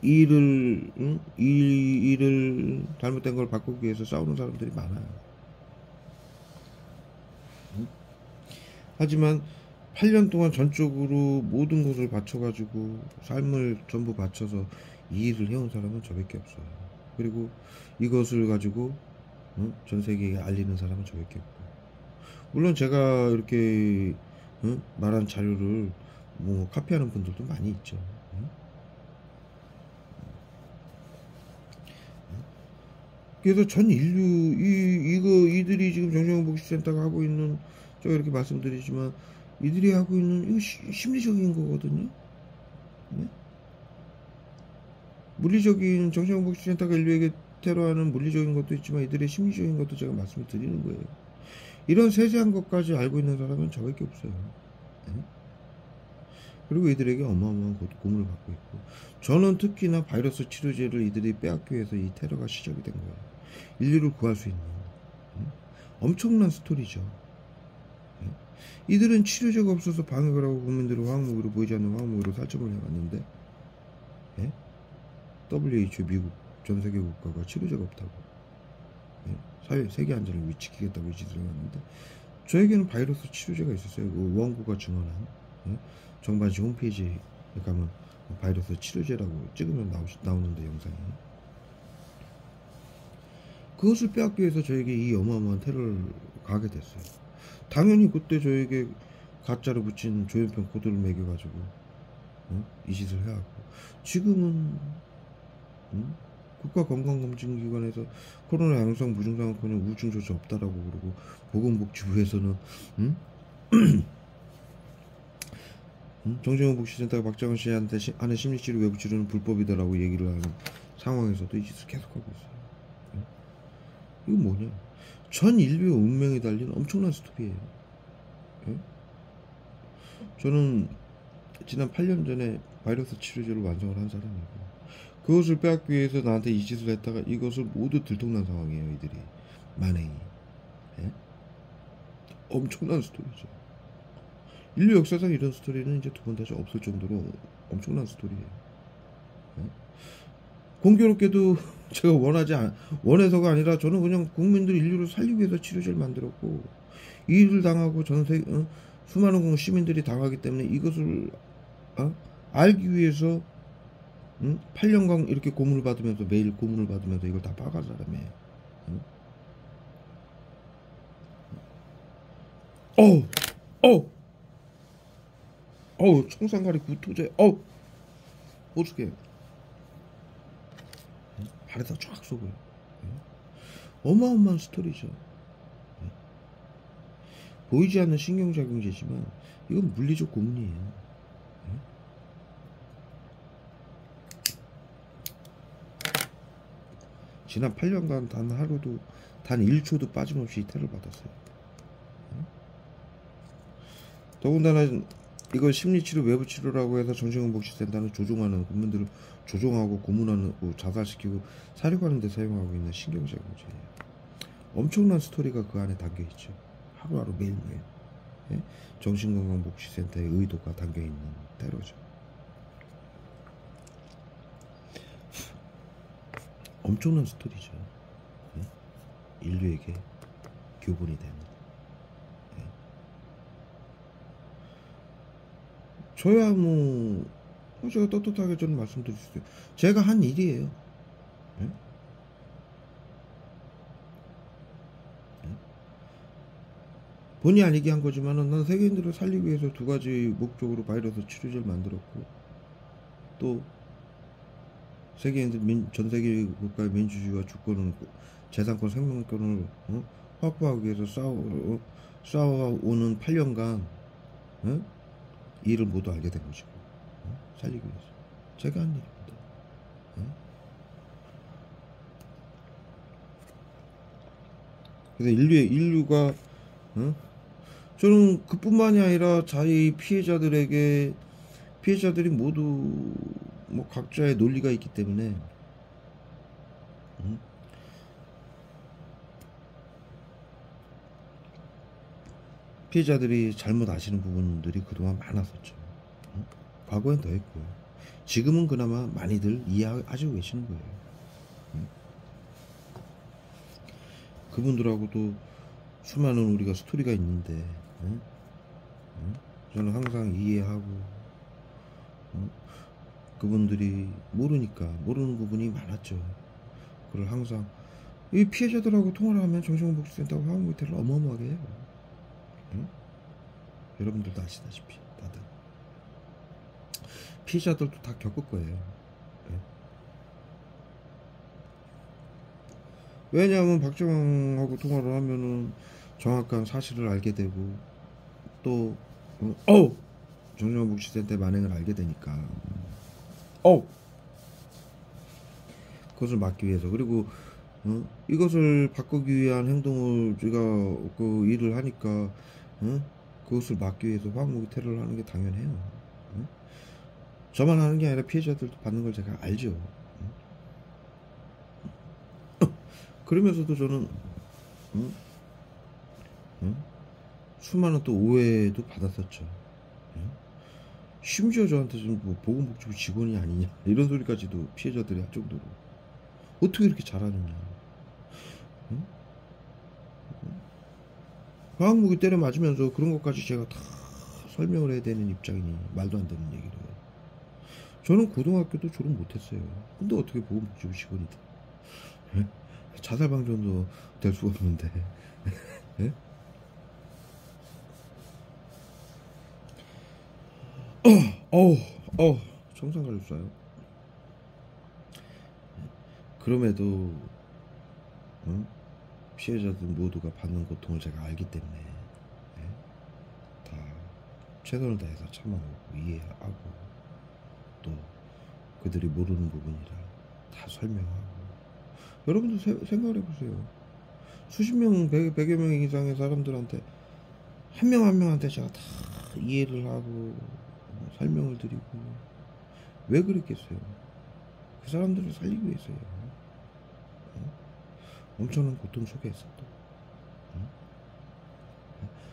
이 일을 잘못된 걸 바꾸기 위해서 싸우는 사람들이 많아요. 하지만 8년 동안 전적으로 모든 것을 바쳐가지고 삶을 전부 바쳐서 이 일을 해온 사람은 저밖에 없어요. 그리고 이것을 가지고 전 세계에 알리는 사람은 저밖에 없고, 물론 제가 이렇게 말한 자료를 뭐 카피하는 분들도 많이 있죠. 그래서 전 인류 이들이 지금 정신건강복지센터가 하고 있는, 제가 이렇게 말씀드리지만 이들이 하고 있는 이거 심리적인 거거든요. 네? 물리적인, 정신건강복지센터가 인류에게 테러하는 물리적인 것도 있지만 이들의 심리적인 것도 제가 말씀을 드리는 거예요. 이런 세세한 것까지 알고 있는 사람은 저밖에 없어요. 네? 그리고 이들에게 어마어마한 고문을 받고 있고, 저는 특히나 바이러스 치료제를 이들이 빼앗기 위해서 이 테러가 시작이 된 거예요. 인류를 구할 수 있는 엄청난 스토리죠. 이들은 치료제가 없어서 방역을 하고 국민들을 화학무기로, 보이지 않는 화학무기로 살점을 해왔는데, WHO 미국 전 세계 국가가 치료제가 없다고, 세계 안전을 위축시키겠다고 이 짓을 해왔는데, 저에게는 바이러스 치료제가 있었어요. 그 원고가 증언한, 정반시 홈페이지에 가면 바이러스 치료제라고 찍으면 나오는데, 영상이. 그것을 빼앗기 위해서 저에게 이 어마어마한 테러를 가게 됐어요. 당연히 그때 저에게 가짜로 붙인 조현병 코드를 매겨가지고 이 짓을 해왔고, 지금은 국가건강검진기관에서 코로나 양성 무증상은커녕 우울증 조치 없다라고 그러고, 보건복지부에서는 정신건강복지센터가 박정은 씨한테 하는 심리치료 외부치료는 불법이다라고 얘기를 하는 상황에서도 이 짓을 계속하고 있어요. 예? 이건 뭐냐? 전 인류의 운명이 달린 엄청난 스토리예요. 예? 저는 지난 8년 전에 바이러스 치료제를 완성을 한 사람이고, 그것을 빼앗기 위해서 나한테 이 짓을 했다가 이것을 모두 들통난 상황이에요. 이들이 만행이. 예? 엄청난 스토리죠. 인류 역사상 이런 스토리는 이제 두 번 다시 없을 정도로 엄청난 스토리예요. 예? 공교롭게도 제가 원해서가 아니라 저는 그냥 국민들 인류를 살리기 위해서 치료제를 만들었고, 이 일을 당하고 전 세계 수많은 시민들이 당하기 때문에 이것을 알기 위해서 8년간 이렇게 고문을 받으면서, 매일 고문을 받으면서 이걸 다 파간 사람이에요. 청산가리 구토제, 어떻게 발에다 쫙 쏘고요. 어마어마한 스토리죠. 보이지 않는 신경작용제지만 이건 물리적 고문이에요. 지난 8년간 단 하루도, 단 1초도 빠짐없이 이탈을 받았어요. 더군다나 이걸 심리치료, 외부치료라고 해서 정신건복지센터는 조종하는, 국민들을 조종하고 고문하고 자살시키고 사료하는 데 사용하고 있는 신경작용제예요. 엄청난 스토리가 그 안에 담겨있죠. 하루하루 매일매일. 예? 정신건강복지센터의 의도가 담겨있는 테러죠. 엄청난 스토리죠. 예? 인류에게 교본이 되는. 예? 저야 제가 떳떳하게 저는 말씀드릴 수 있어요. 제가 한 일이에요. 예? 본의 아니게 한 거지만은 난 세계인들을 살리기 위해서 두 가지 목적으로 바이러스 치료제를 만들었고, 또 세계인들, 전 세계 국가의 민주주의와 주권을, 재산권, 생명권을 확보하기 위해서 싸워오는 8년간 이 일을 모두 알게 된 것이고, 살리기 위해서 제가 한 일입니다. 그래서 인류가 저는 그뿐만이 아니라 자기 피해자들이 모두 각자의 논리가 있기 때문에 피해자들이 잘못 아시는 부분들이 그동안 많았었죠. 과거엔 더 했고요. 지금은 그나마 많이들 이해하시고 계시는 거예요. 그분들하고도 수많은 우리가 스토리가 있는데, 저는 항상 이해하고, 그분들이 모르는 부분이 많았죠. 그걸 항상 이 피해자들하고 통화를 하면 정신건복지센터하고 화학무기태를 어마어마하게 해요. 여러분들도 아시다시피 다들 피해자들도 다 겪을 거예요. 왜냐하면 박정하고 통화를 하면은 정확한 사실을 알게 되고, 또 정신건복지센터의 만행을 알게 되니까 그것을 막기 위해서, 그리고 이것을 바꾸기 위한 행동을 우리가 그 일을 하니까 그것을 막기 위해서 화학무기 테러를 하는 게 당연해요. 저만 하는 게 아니라 피해자들도 받는 걸 제가 알죠. 그러면서도 저는 수많은 또 오해도 받았었죠. 심지어 저한테 좀 보건복지부 직원이 아니냐 이런 소리까지도 피해자들이 할 정도로 어떻게 이렇게 잘하느냐. 화학무기 때려 맞으면서 그런 것까지 제가 다 설명을 해야 되는 입장이니 말도 안 되는 얘기를. 저는 고등학교도 졸업 못했어요. 근데 어떻게 보건복지부 직원이 돼? 자살방전도 될 수가 없는데. 청산가리 쏴요. 그럼에도 피해자들 모두가 받는 고통을 제가 알기 때문에 다 최선을 다해서 참아오고 이해하고, 또 그들이 모르는 부분이라 다 설명하고. 여러분도 생각을 해보세요. 수십 명, 100여 명 이상의 사람들한테 한 명 한 명한테 제가 다 이해를 하고 설명을 드리고 왜 그랬겠어요? 그 사람들을 살리기 위해서요. 엄청난 고통 속에서 또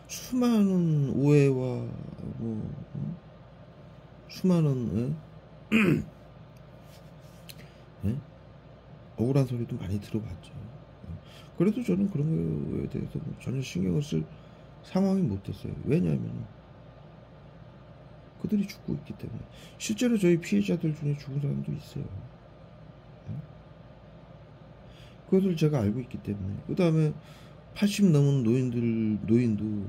수많은 오해와 수많은 억울한 소리도 많이 들어봤죠. 그래도 저는 그런 거에 대해서 전혀 신경을 쓸 상황이 못 됐어요. 왜냐하면 그들이 죽고 있기 때문에. 실제로 저희 피해자들 중에 죽은 사람도 있어요. 그것을 제가 알고 있기 때문에. 그 다음에 80 넘은 노인도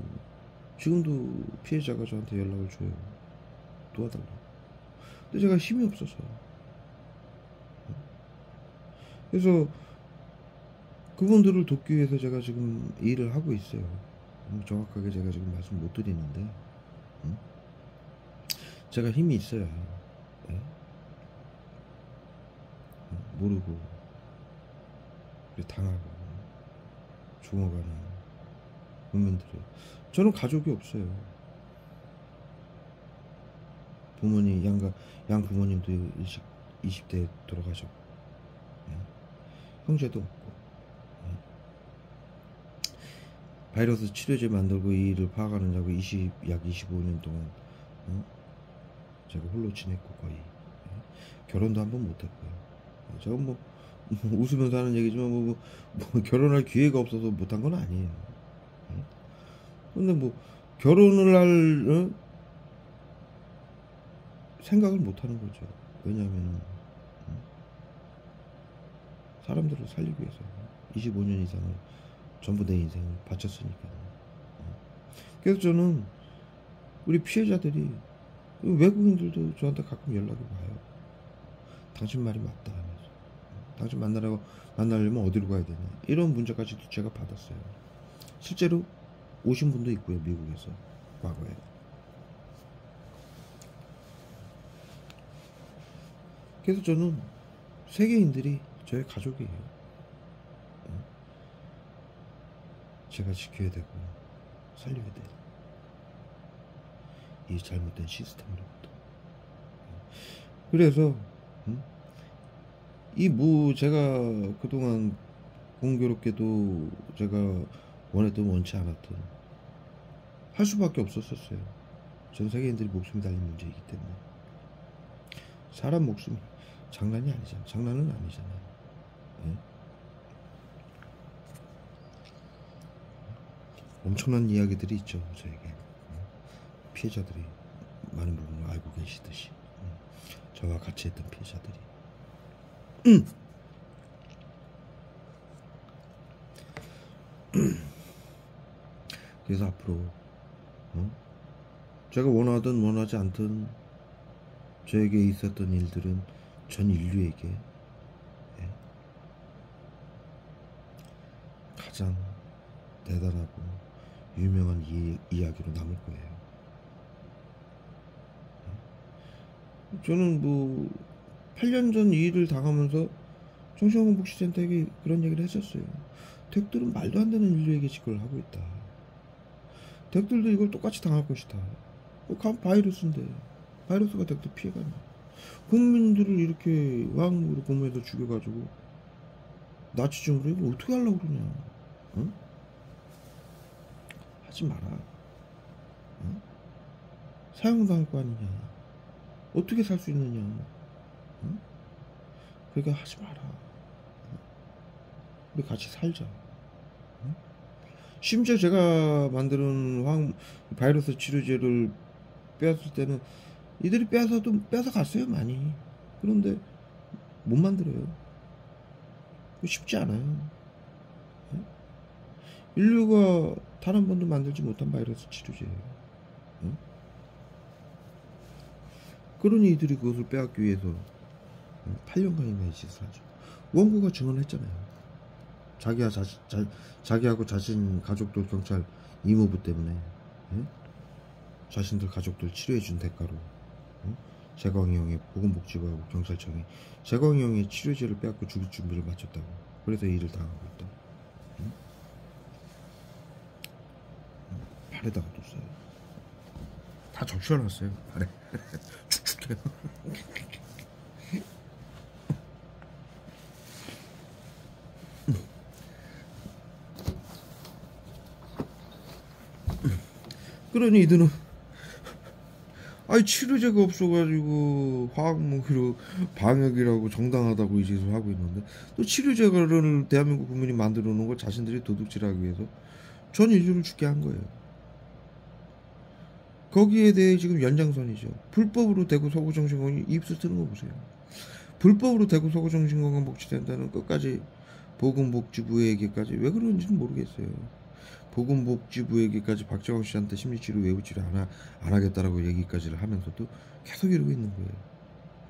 지금도 피해자가 저한테 연락을 줘요. 도와달라고. 근데 제가 힘이 없어서. 그래서 그분들을 돕기 위해서 제가 지금 일을 하고 있어요. 정확하게 제가 지금 말씀 못 드리는데, 제가 힘이 있어야 모르고 당하고 죽어가는 국민들을. 저는 가족이 없어요. 부모님, 양 부모님도 20대에 돌아가셨고, 형제도 없고, 바이러스 치료제 만들고 이 일을 파악하느냐고 약 25년 동안 제가 홀로 지냈고, 거의 결혼도 한 번 못했고요. 제가 뭐 웃으면서 하는 얘기지만 뭐 결혼할 기회가 없어서 못한 건 아니에요. 근데 뭐 결혼을 할 생각을 못하는 거죠. 왜냐하면 사람들을 살리기 위해서 25년 이상을 전부 내 인생을 바쳤으니까요. 그래서 저는 우리 피해자들이, 외국인들도 저한테 가끔 연락이 와요. 당신 말이 맞다 하면서. 당신 만나려면 어디로 가야 되냐, 이런 문제까지도 제가 받았어요. 실제로 오신 분도 있고요, 미국에서 과거에. 그래서 저는 세계인들이 저의 가족이에요. 제가 지켜야 되고 살려야 돼요, 이 잘못된 시스템으로부터. 그래서 제가 그동안 공교롭게도 제가 원했던 원치 않았던 할 수밖에 없었어요. 전 세계인들이 목숨이 달린 문제이기 때문에. 사람 목숨이 장난이 아니잖아요. 장난은 아니잖아요. 엄청난 이야기들이 있죠, 저에게. 피해자들이 많은 부분을 알고 계시듯이, 저와 같이 했던 피해자들이. 그래서 앞으로 제가 원하든 원하지 않든 저에게 있었던 일들은 전 인류에게 가장 대단하고 유명한 이야기로 남을 거예요. 저는 뭐 8년 전 이 일을 당하면서 정신건강복지센터에게 그런 얘기를 했었어요. 덱들은 말도 안 되는 인류에게 짓걸 하고 있다. 덱들도 이걸 똑같이 당할 것이다. 바이러스인데 바이러스가 덱들 피해가냐. 국민들을 이렇게 왕으로 공모해서 죽여가지고 나치즘으로 이걸 어떻게 하려고 그러냐. 응? 하지 마라. 응? 사형당할 거 아니냐. 어떻게 살 수 있느냐. 응? 그러니까 하지 마라. 우리 같이 살자. 응? 심지어 제가 만드는 바이러스 치료제를 빼앗을 때는 이들이 뺏어갔어요, 많이. 그런데 못 만들어요. 쉽지 않아요. 응? 인류가 단 한 번도 만들지 못한 바이러스 치료제예요. 응? 그러니 이들이 그것을 빼앗기 위해서 8년간이나 이 짓을 하죠. 원고가 증언했잖아요. 자기하고 자신 가족들 경찰 이모부 때문에 자신들 가족들 치료해준 대가로 재광이 형의 보건복지부하고 경찰청이 재광이 형의 치료제를 빼앗고 죽일 준비를 마쳤다고. 그래서 이 일을 당하고 있다. 응? 팔에다가 뒀어요. 다 적셔놨어요. 팔에. 축축해요. 그러니 이들은 아니 치료제가 없어가지고 화학무기로 방역이라고 정당하다고 이 짓을 하고 있는데 또 치료제를 대한민국 국민이 만들어 놓은 걸 자신들이 도둑질하기 위해서 전 인류를 죽게 한 거예요. 거기에 대해 지금 연장선이죠. 불법으로 대구 서구정신건강이 입수 트는 거 보세요. 불법으로 대구 서구정신건강복지센터는 끝까지 보건복지부에게까지 왜 그런지는 모르겠어요. 보건복지부에게까지 박정호 씨한테 심리치료 외부치료 안 하겠다라고 얘기까지를 하면서도 계속 이러고 있는 거예요.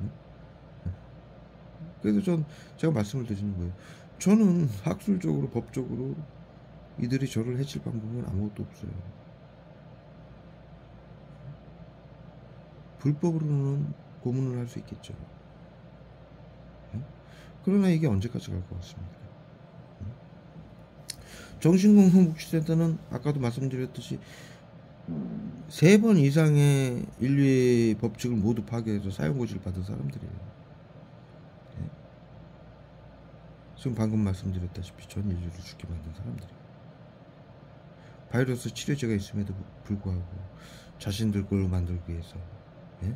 응? 그래서 제가 말씀을 드리는 거예요. 저는 학술적으로 법적으로 이들이 저를 해칠 방법은 아무것도 없어요. 불법으로는 고문을 할 수 있겠죠. 응? 그러나 이게 언제까지 갈 것 같습니까? 정신건강복지센터는 아까도 말씀드렸듯이 3번 이상의 인류의 법칙을 모두 파괴해서 사형고지를 받은 사람들이에요. 네? 지금 방금 말씀드렸다시피 전 인류를 죽게 만든 사람들이에요. 바이러스 치료제가 있음에도 불구하고 자신들 걸로 만들기 위해서 네?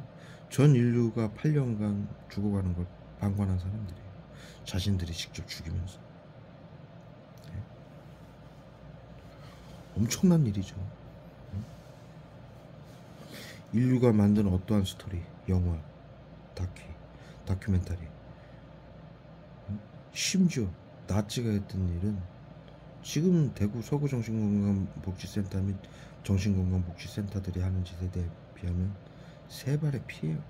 전 인류가 8년간 죽어가는 걸 방관한 사람들이에요. 자신들이 직접 죽이면서. 엄청난 일이죠. 인류가 만든 어떠한 스토리, 영화, 다큐멘터리, 심지어 나치가 했던 일은 지금 대구 서구정신건강복지센터 및 정신건강복지센터들이 하는 짓에 비하면 3발의 피해요.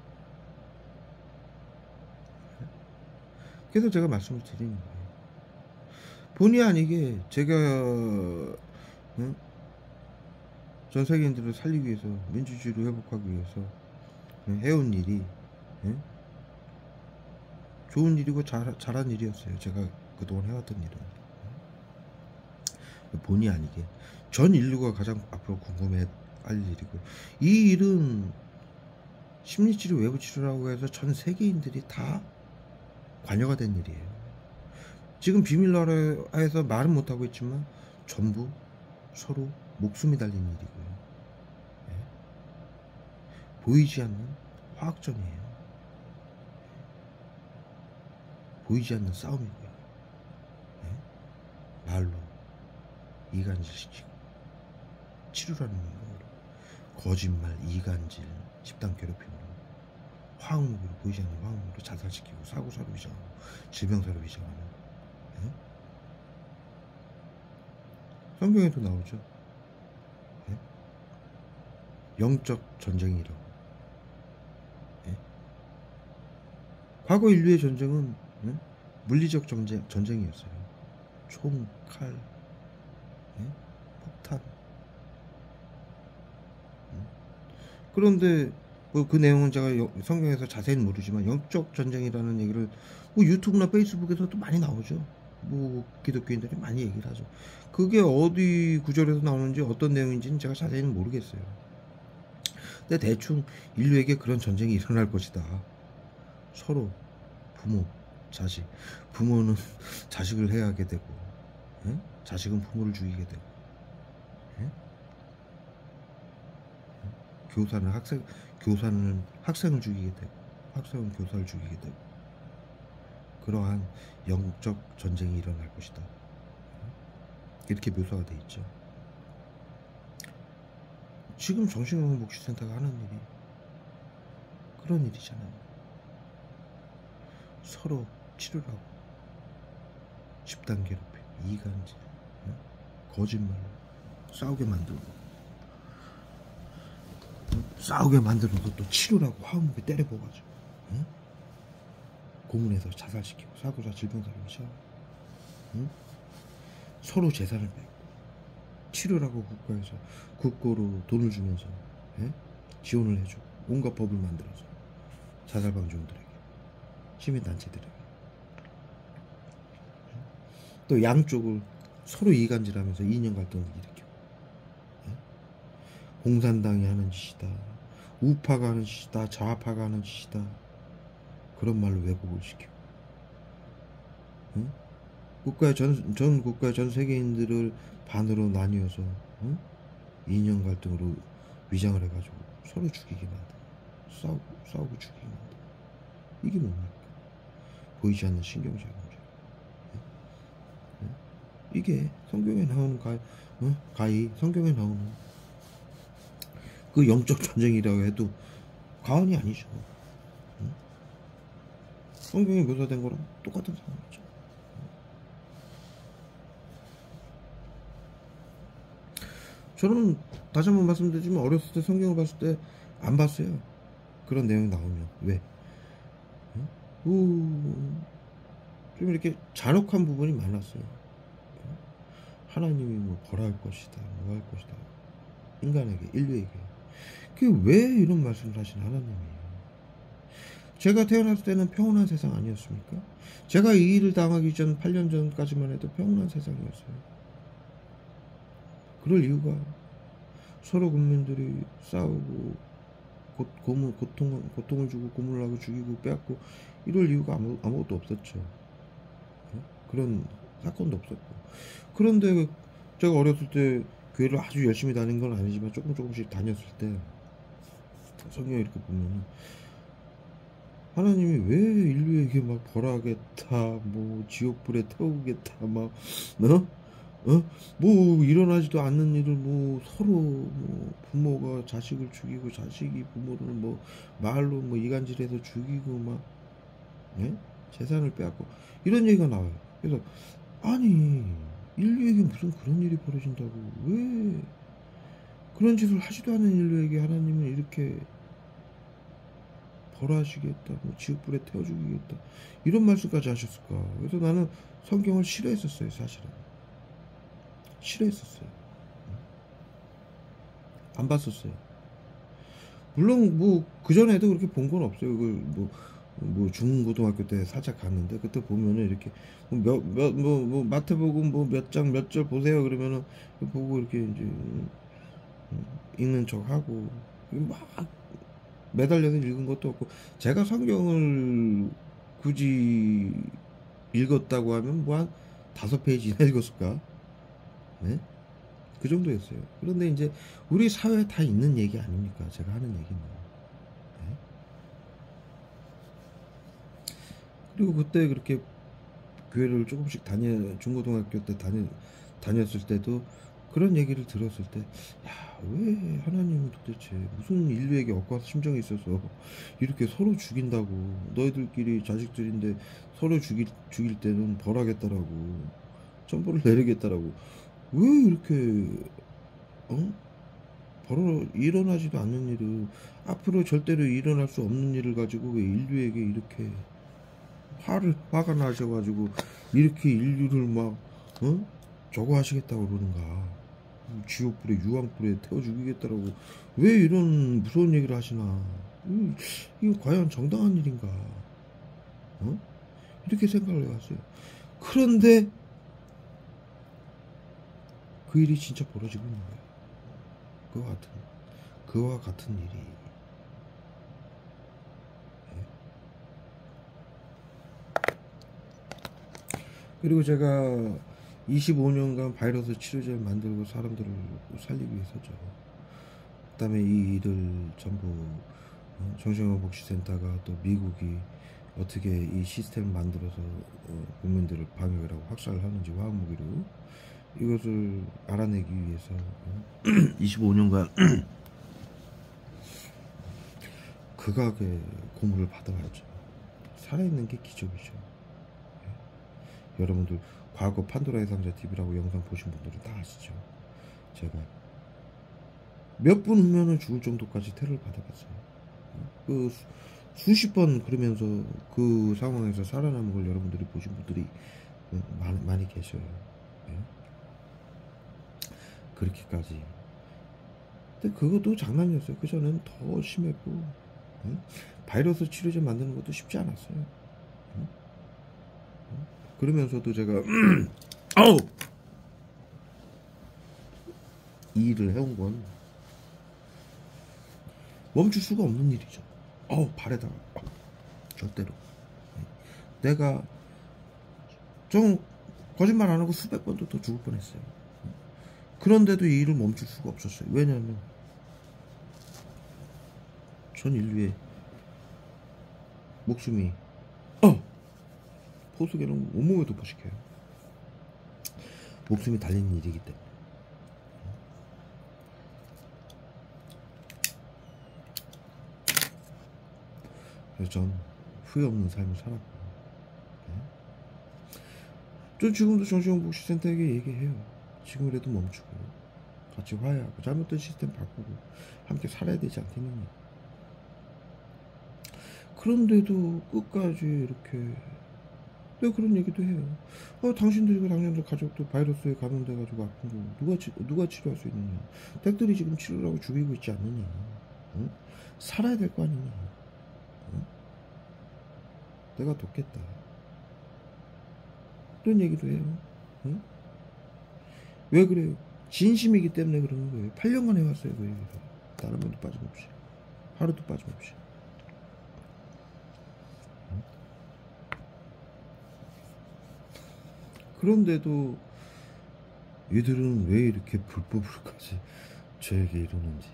그래서 제가 말씀을 드리는 거예요. 본의 아니게 제가 응? 전 세계인들을 살리기 위해서 민주주의를 회복하기 위해서 해온 일이 좋은 일이고 잘한 일이었어요. 제가 그동안 해왔던 일은 본의 아니게 전 인류가 가장 앞으로 궁금해할 일이고 이 일은 심리치료 외부치료라고 해서 전 세계인들이 다 관여가 된 일이에요. 지금 비밀나라에서 말은 못하고 있지만 전부 서로 목숨이 달린 일이고요. 네. 보이지 않는 화학전이에요. 보이지 않는 싸움이고요. 네. 말로 이간질시키고 치료라는 명목으로 거짓말, 이간질, 집단 괴롭힘으로 화학무기로 보이지 않는 화학무기로 자살시키고 사고사로 위장하고 질병사로 위장하는 네? 성경에도 나오죠. 네? 영적 전쟁이라고. 네? 과거 인류의 전쟁은 네? 물리적 전쟁이었어요. 총, 칼, 네? 폭탄. 그런데 뭐 그 내용은 제가 성경에서 자세히는 모르지만 영적 전쟁이라는 얘기를 뭐 유튜브나 페이스북에서도 많이 나오죠. 뭐 기독교인들이 많이 얘기를 하죠. 그게 어디 구절에서 나오는지 어떤 내용인지는 제가 자세히는 모르겠어요. 근데 대충 인류에게 그런 전쟁이 일어날 것이다. 서로 부모, 자식, 부모는 자식을 해하게 되고 예? 자식은 부모를 죽이게 되고 예? 교사는 학생을 죽이게 되고 학생은 교사를 죽이게 되고 그러한 영적 전쟁이 일어날 것이다. 이렇게 묘사가 돼 있죠. 지금 정신건강복지센터가 하는 일이 그런 일이잖아요. 서로 치료를 하고 집단 괴롭힘, 이간질, 거짓말로 싸우게 만들어도 또 치료라고 화학무기 때려부어가지고 고문해서 자살시키고 사고자 질병사로 위장하고 서로 재산을 빼고 치료라고 국가에서 국고로 돈을 주면서 지원을 해주고 온갖 법을 만들어서 자살방지원들에게, 시민단체들에게. 또 양쪽을 서로 이간질하면서 이념 갈등을 일으켜. 공산당이 하는 짓이다, 우파가 하는 짓이다, 좌파가 하는 짓이다, 그런 말로 왜곡을 시켜. 국가의 전 국가의 전 세계인들을 반으로 나뉘어서 이념 갈등으로 위장을 해가지고 서로 죽이게 만든, 싸우고 죽이게 만든. 이게 뭡니까? 보이지 않는 신경질 문제. 이게 성경에 나오는 가히 성경에 나오는 그 영적 전쟁이라고 해도 과언이 아니죠. 성경에 묘사된 거랑 똑같은 상황이죠. 저는 다시 한번 말씀드리지만 어렸을 때 성경을 봤을 때 안 봤어요. 그런 내용이 나오면. 왜? 좀 이렇게 잔혹한 부분이 많았어요. 하나님이 뭐 벌할 것이다, 뭐 할 것이다, 인간에게, 인류에게. 그게 왜 이런 말씀을 하신 하나님이? 제가 태어났을 때는 평온한 세상 아니었습니까? 제가 이 일을 당하기 전 8년 전까지만 해도 평온한 세상이었어요. 그럴 이유가 서로 국민들이 싸우고 고통을 주고 고문을 하고 죽이고 빼앗고 이럴 이유가 아무것도 없었죠. 그런 사건도 없었고. 그런데 제가 어렸을 때 교회를 아주 열심히 다닌 건 아니지만 조금씩 다녔을 때 성경 이렇게 보면 하나님이 왜 인류에게 막 벌하겠다, 뭐 지옥불에 태우겠다, 막 뭐 일어나지도 않는 일을 뭐 서로 뭐 부모가 자식을 죽이고 자식이 부모를 뭐 말로 뭐 이간질해서 죽이고 막 재산을 빼앗고 이런 얘기가 나와요. 그래서 아니 인류에게 무슨 그런 일이 벌어진다고, 왜 그런 짓을 하지도 않은 인류에게 하나님은 이렇게 벌하시겠다, 뭐 지옥불에 태워 죽이겠다, 이런 말씀까지 하셨을까? 그래서 나는 성경을 싫어했었어요. 사실은 싫어했었어요. 안 봤었어요. 물론 뭐 그전에도 그렇게 본 건 없어요. 뭐 중고등학교 때 살짝 갔는데 그때 보면은 이렇게 뭐 마태복음 뭐 몇 장 몇 절 보세요 그러면은 보고 이렇게 이제 읽는 척 하고 막 매달려서 읽은 것도 없고, 제가 성경을 굳이 읽었다고 하면 뭐 한 5페이지 이나 읽었을까? 네? 그 정도였어요. 그런데 이제 우리 사회에 다 있는 얘기 아닙니까? 제가 하는 얘기는. 네? 그리고 그때 그렇게 교회를 조금씩 중고등학교 때 다녔을 때도 그런 얘기를 들었을 때, 야, 왜 하나님은 도대체 무슨 인류에게 억과 심정이 있어서 이렇게 서로 죽인다고, 너희들끼리 자식들인데 서로 죽일 때는 벌하겠다라고, 천벌을 내리겠다라고, 왜 이렇게 일어나지도 않는 일을, 앞으로 절대로 일어날 수 없는 일을 가지고 왜 인류에게 이렇게 화가 나셔가지고 이렇게 인류를 막 저거 하시겠다고 그러는가, 지옥불에 유황불에 태워 죽이겠다라고 왜 이런 무서운 얘기를 하시나, 이거 과연 정당한 일인가, 이렇게 생각을 해왔어요. 그런데 그 일이 진짜 벌어지고 있는 거예요. 그와 같은 일이. 그리고 제가 25년간 바이러스 치료제를 만들고 사람들을 살리기 위해서죠. 그 다음에 이 일을 전부 정신건강복지센터가, 또 미국이 어떻게 이 시스템을 만들어서 국민들을 방역이라고 확산을 하는지, 화학무기로 이것을 알아내기 위해서 25년간 극악의 고문을 받아왔죠. 살아있는 게 기적이죠. 여러분들 과거 판도라의 상자 TV라고 영상 보신 분들은 다 아시죠. 제가 몇 분 후면은 죽을 정도까지 테러를 받아봤어요. 그 수십 번 그러면서 그 상황에서 살아남은 걸 여러분들이 보신 분들이 많이 계셔요. 그렇게까지. 근데 그것도 장난이었어요. 그 전엔 더 심했고, 응? 바이러스 치료제 만드는 것도 쉽지 않았어요. 응? 응? 그러면서도 제가 아우! 이 일을 해온 건 멈출 수가 없는 일이죠. 발에다가 절대로. 내가 좀 거짓말 안 하고 수백 번도 더 죽을 뻔했어요. 그런데도 이 일을 멈출 수가 없었어요. 왜냐하면 전 인류의 목숨이 포수계는 온몸에 도포시켜요. 목숨이 달린 일이기 때문에. 그래서 전 후회 없는 삶을 살았고, 저 지금도 정신건강복지센터에게 얘기해요. 지금이라도 멈추고 같이 화해하고 잘못된 시스템 바꾸고 함께 살아야 되지 않겠느냐. 그런데도 끝까지 이렇게 내가 그런 얘기도 해요. 당신들이고 당신들 가족도 바이러스에 감염돼가지고 아픈 거 누가 치료할 수 있느냐. 댁들이 지금 치료를 하고 죽이고 있지 않느냐. 응? 살아야 될 거 아니냐. 응? 내가 돕겠다. 그런 얘기도 해요. 응? 왜 그래요? 진심이기 때문에 그러는 거예요. 8년간 해왔어요. 그 얘기를. 다른 번도 빠짐없이. 하루도 빠짐없이. 응? 그런데도 이들은 왜 이렇게 불법으로까지 저에게 이러는지,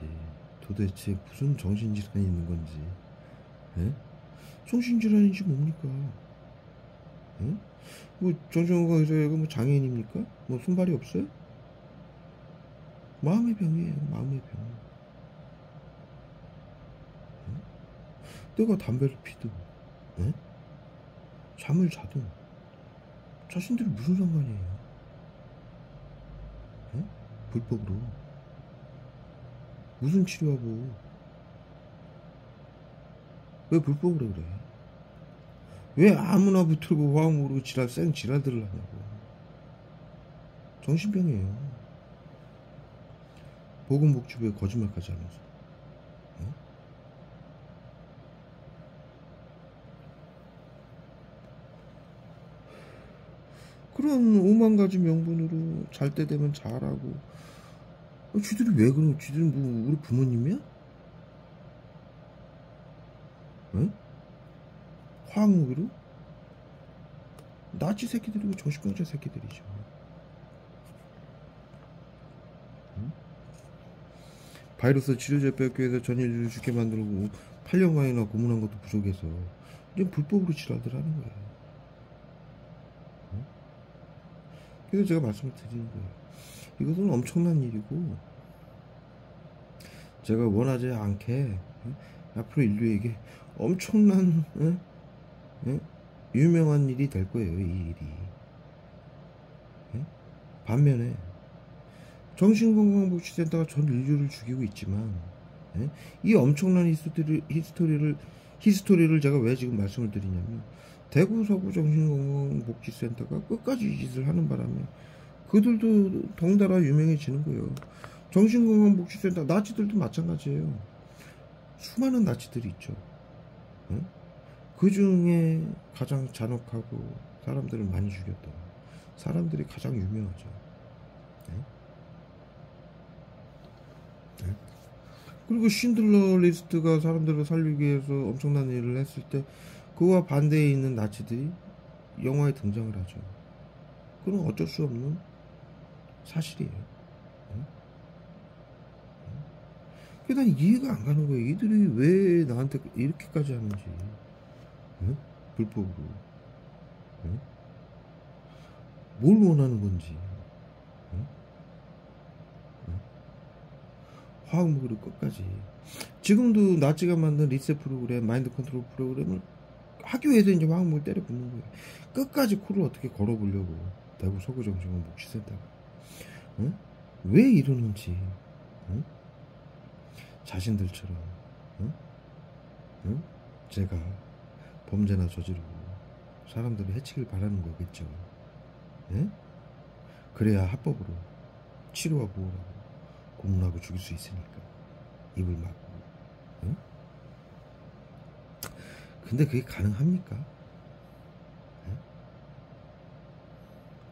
도대체 무슨 정신질환이 있는 건지. 예? 정신질환인지 뭡니까? 예? 뭐 정신건강 의사가 뭐 장애인입니까? 뭐 손발이 없어요? 마음의 병이에요. 마음의 병. 예? 내가 담배를 피든, 예? 잠을 자든 자신들이 무슨 상관이에요? 예? 불법으로 무슨 치료하고 왜 불법으로 그래? 왜 아무나 붙들고 화학 모르고 생 지랄들을 하냐고. 정신병이에요. 보건복지부에 거짓말까지 하면서. 예? 그런 오만 가지 명분으로 잘 때 되면 잘하고. 쥐들이 왜 그러고? 쥐들이 뭐 우리 부모님이야? 예? 화학 무기로? 나치 새끼들이고 정신병자 새끼들이죠. 응? 바이러스 치료제 뺏기 위해서 전 인류를 죽게 만들고 8년간이나 고문한 것도 부족해서 이제 불법으로 치료들 하는 거예요. 응? 그래서 제가 말씀을 드리는 거예요. 이것은 엄청난 일이고, 제가 원하지 않게 앞으로 인류에게 엄청난 유명한 일이 될 거예요. 이 일이. 반면에 정신건강복지센터가 전 인류를 죽이고 있지만, 이 엄청난 히스토리를 제가 왜 지금 말씀을 드리냐면, 대구 서구 정신건강복지센터가 끝까지 이 짓을 하는 바람에 그들도 덩달아 유명해지는 거예요. 정신건강복지센터, 나치들도 마찬가지예요. 수많은 나치들이 있죠. 그 중에 가장 잔혹하고 사람들을 많이 죽였던 사람들이 가장 유명하죠. 그리고 신들러 리스트가 사람들을 살리기 위해서 엄청난 일을 했을 때 그와 반대에 있는 나치들이 영화에 등장을 하죠. 그건 어쩔 수 없는 사실이에요. 난 이해가 안 가는 거예요. 이들이 왜 나한테 이렇게까지 하는지. 불법으로. 뭘 원하는 건지. 화학무기를 끝까지. 지금도 나치가 만든 리셋 프로그램, 마인드 컨트롤 프로그램을 학교에서 이제 화학무기를 때려 붓는 거예요. 끝까지 코를 어떻게 걸어보려고. 대구 서구정신건복지센터가. 왜 이러는지. 자신들처럼 제가 범죄나 저지르고 사람들을 해치길 바라는 거겠죠. 그래야 합법으로 치료와 보호하고 고문하고 죽일 수 있으니까 입을 막고. 근데 그게 가능합니까?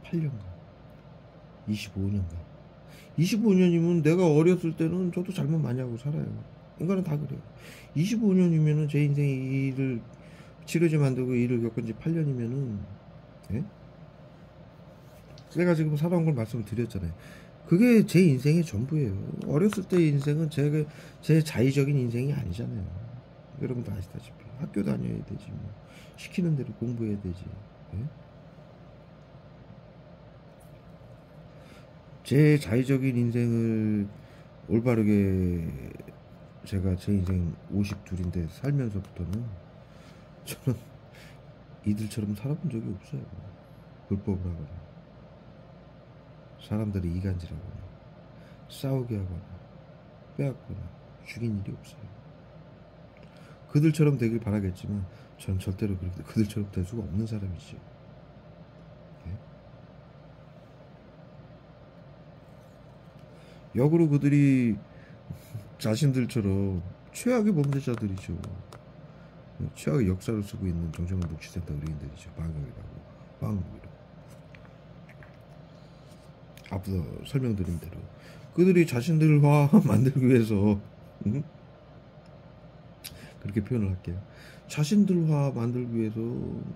8년간 25년간 25년이면 내가 어렸을 때는 저도 잘못 많이 하고 살아요. 인간은 다 그래요. 25년이면은 제 인생이 이 일을 치료제 만들고 일을 겪은 지 8년이면은 제가 지금 살아온 걸 말씀을 드렸잖아요. 그게 제 인생의 전부예요. 어렸을 때의 인생은 제 자의적인 인생이 아니잖아요. 여러분도 아시다시피 학교 다녀야 되지, 뭐 시키는 대로 공부해야 되지. 제 자의적인 인생을 올바르게 제가 제 인생 52인데 살면서부터는 저는 이들처럼 살아본 적이 없어요. 불법을 하거나 사람들이 이간질하거나 싸우게 하거나 빼앗거나 죽인 일이 없어요. 그들처럼 되길 바라겠지만 전 절대로 그들처럼 될 수가 없는 사람이죠. 역으로 그들이 자신들처럼 최악의 범죄자들이죠. 최악의 역사를 쓰고 있는 정정한 녹취센터 의뢰인들이죠. 방역이라고. 앞서 설명드린 대로 그들이 자신들과 만들기 위해서 그렇게 표현을 할게요. 자신들과 만들기 위해서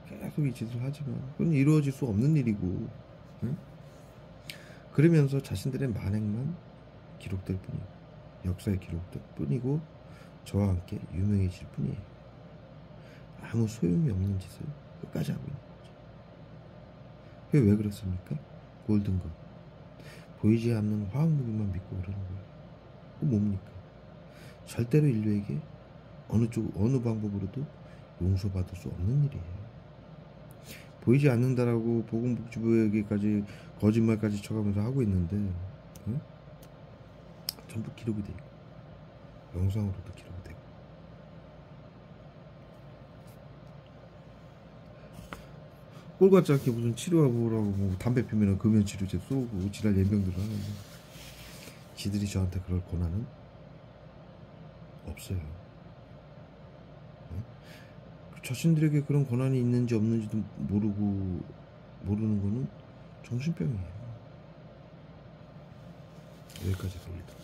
계속 이 짓을 하지만 그건 이루어질 수 없는 일이고 그러면서 자신들의 만행만 기록될 뿐이에요. 역사에 기록될 뿐이고 저와 함께 유명해질 뿐이에요. 아무 소용이 없는 짓을 끝까지 하고 있는 거죠. 그게 왜 그렇습니까? 골든것 보이지 않는 화학무기만 믿고 그러는 거예요. 그 뭡니까? 절대로 인류에게 어느 방법으로도 용서받을 수 없는 일이에요. 보이지 않는다라고 보건복지부에게까지 거짓말까지 쳐가면서 하고 있는데 전부 기록이 되고 영상으로도 기록이 되고 꼴같지 않게 무슨 치료하고라고 뭐 담배 피우면 금연치료제 쏘고 지랄 연병들을 하는데 지들이 저한테 그럴 권한은 없어요. 자신들에게 그런 권한이 있는지 없는지도 모르는 거는 정신병이에요. 여기까지 돌리도록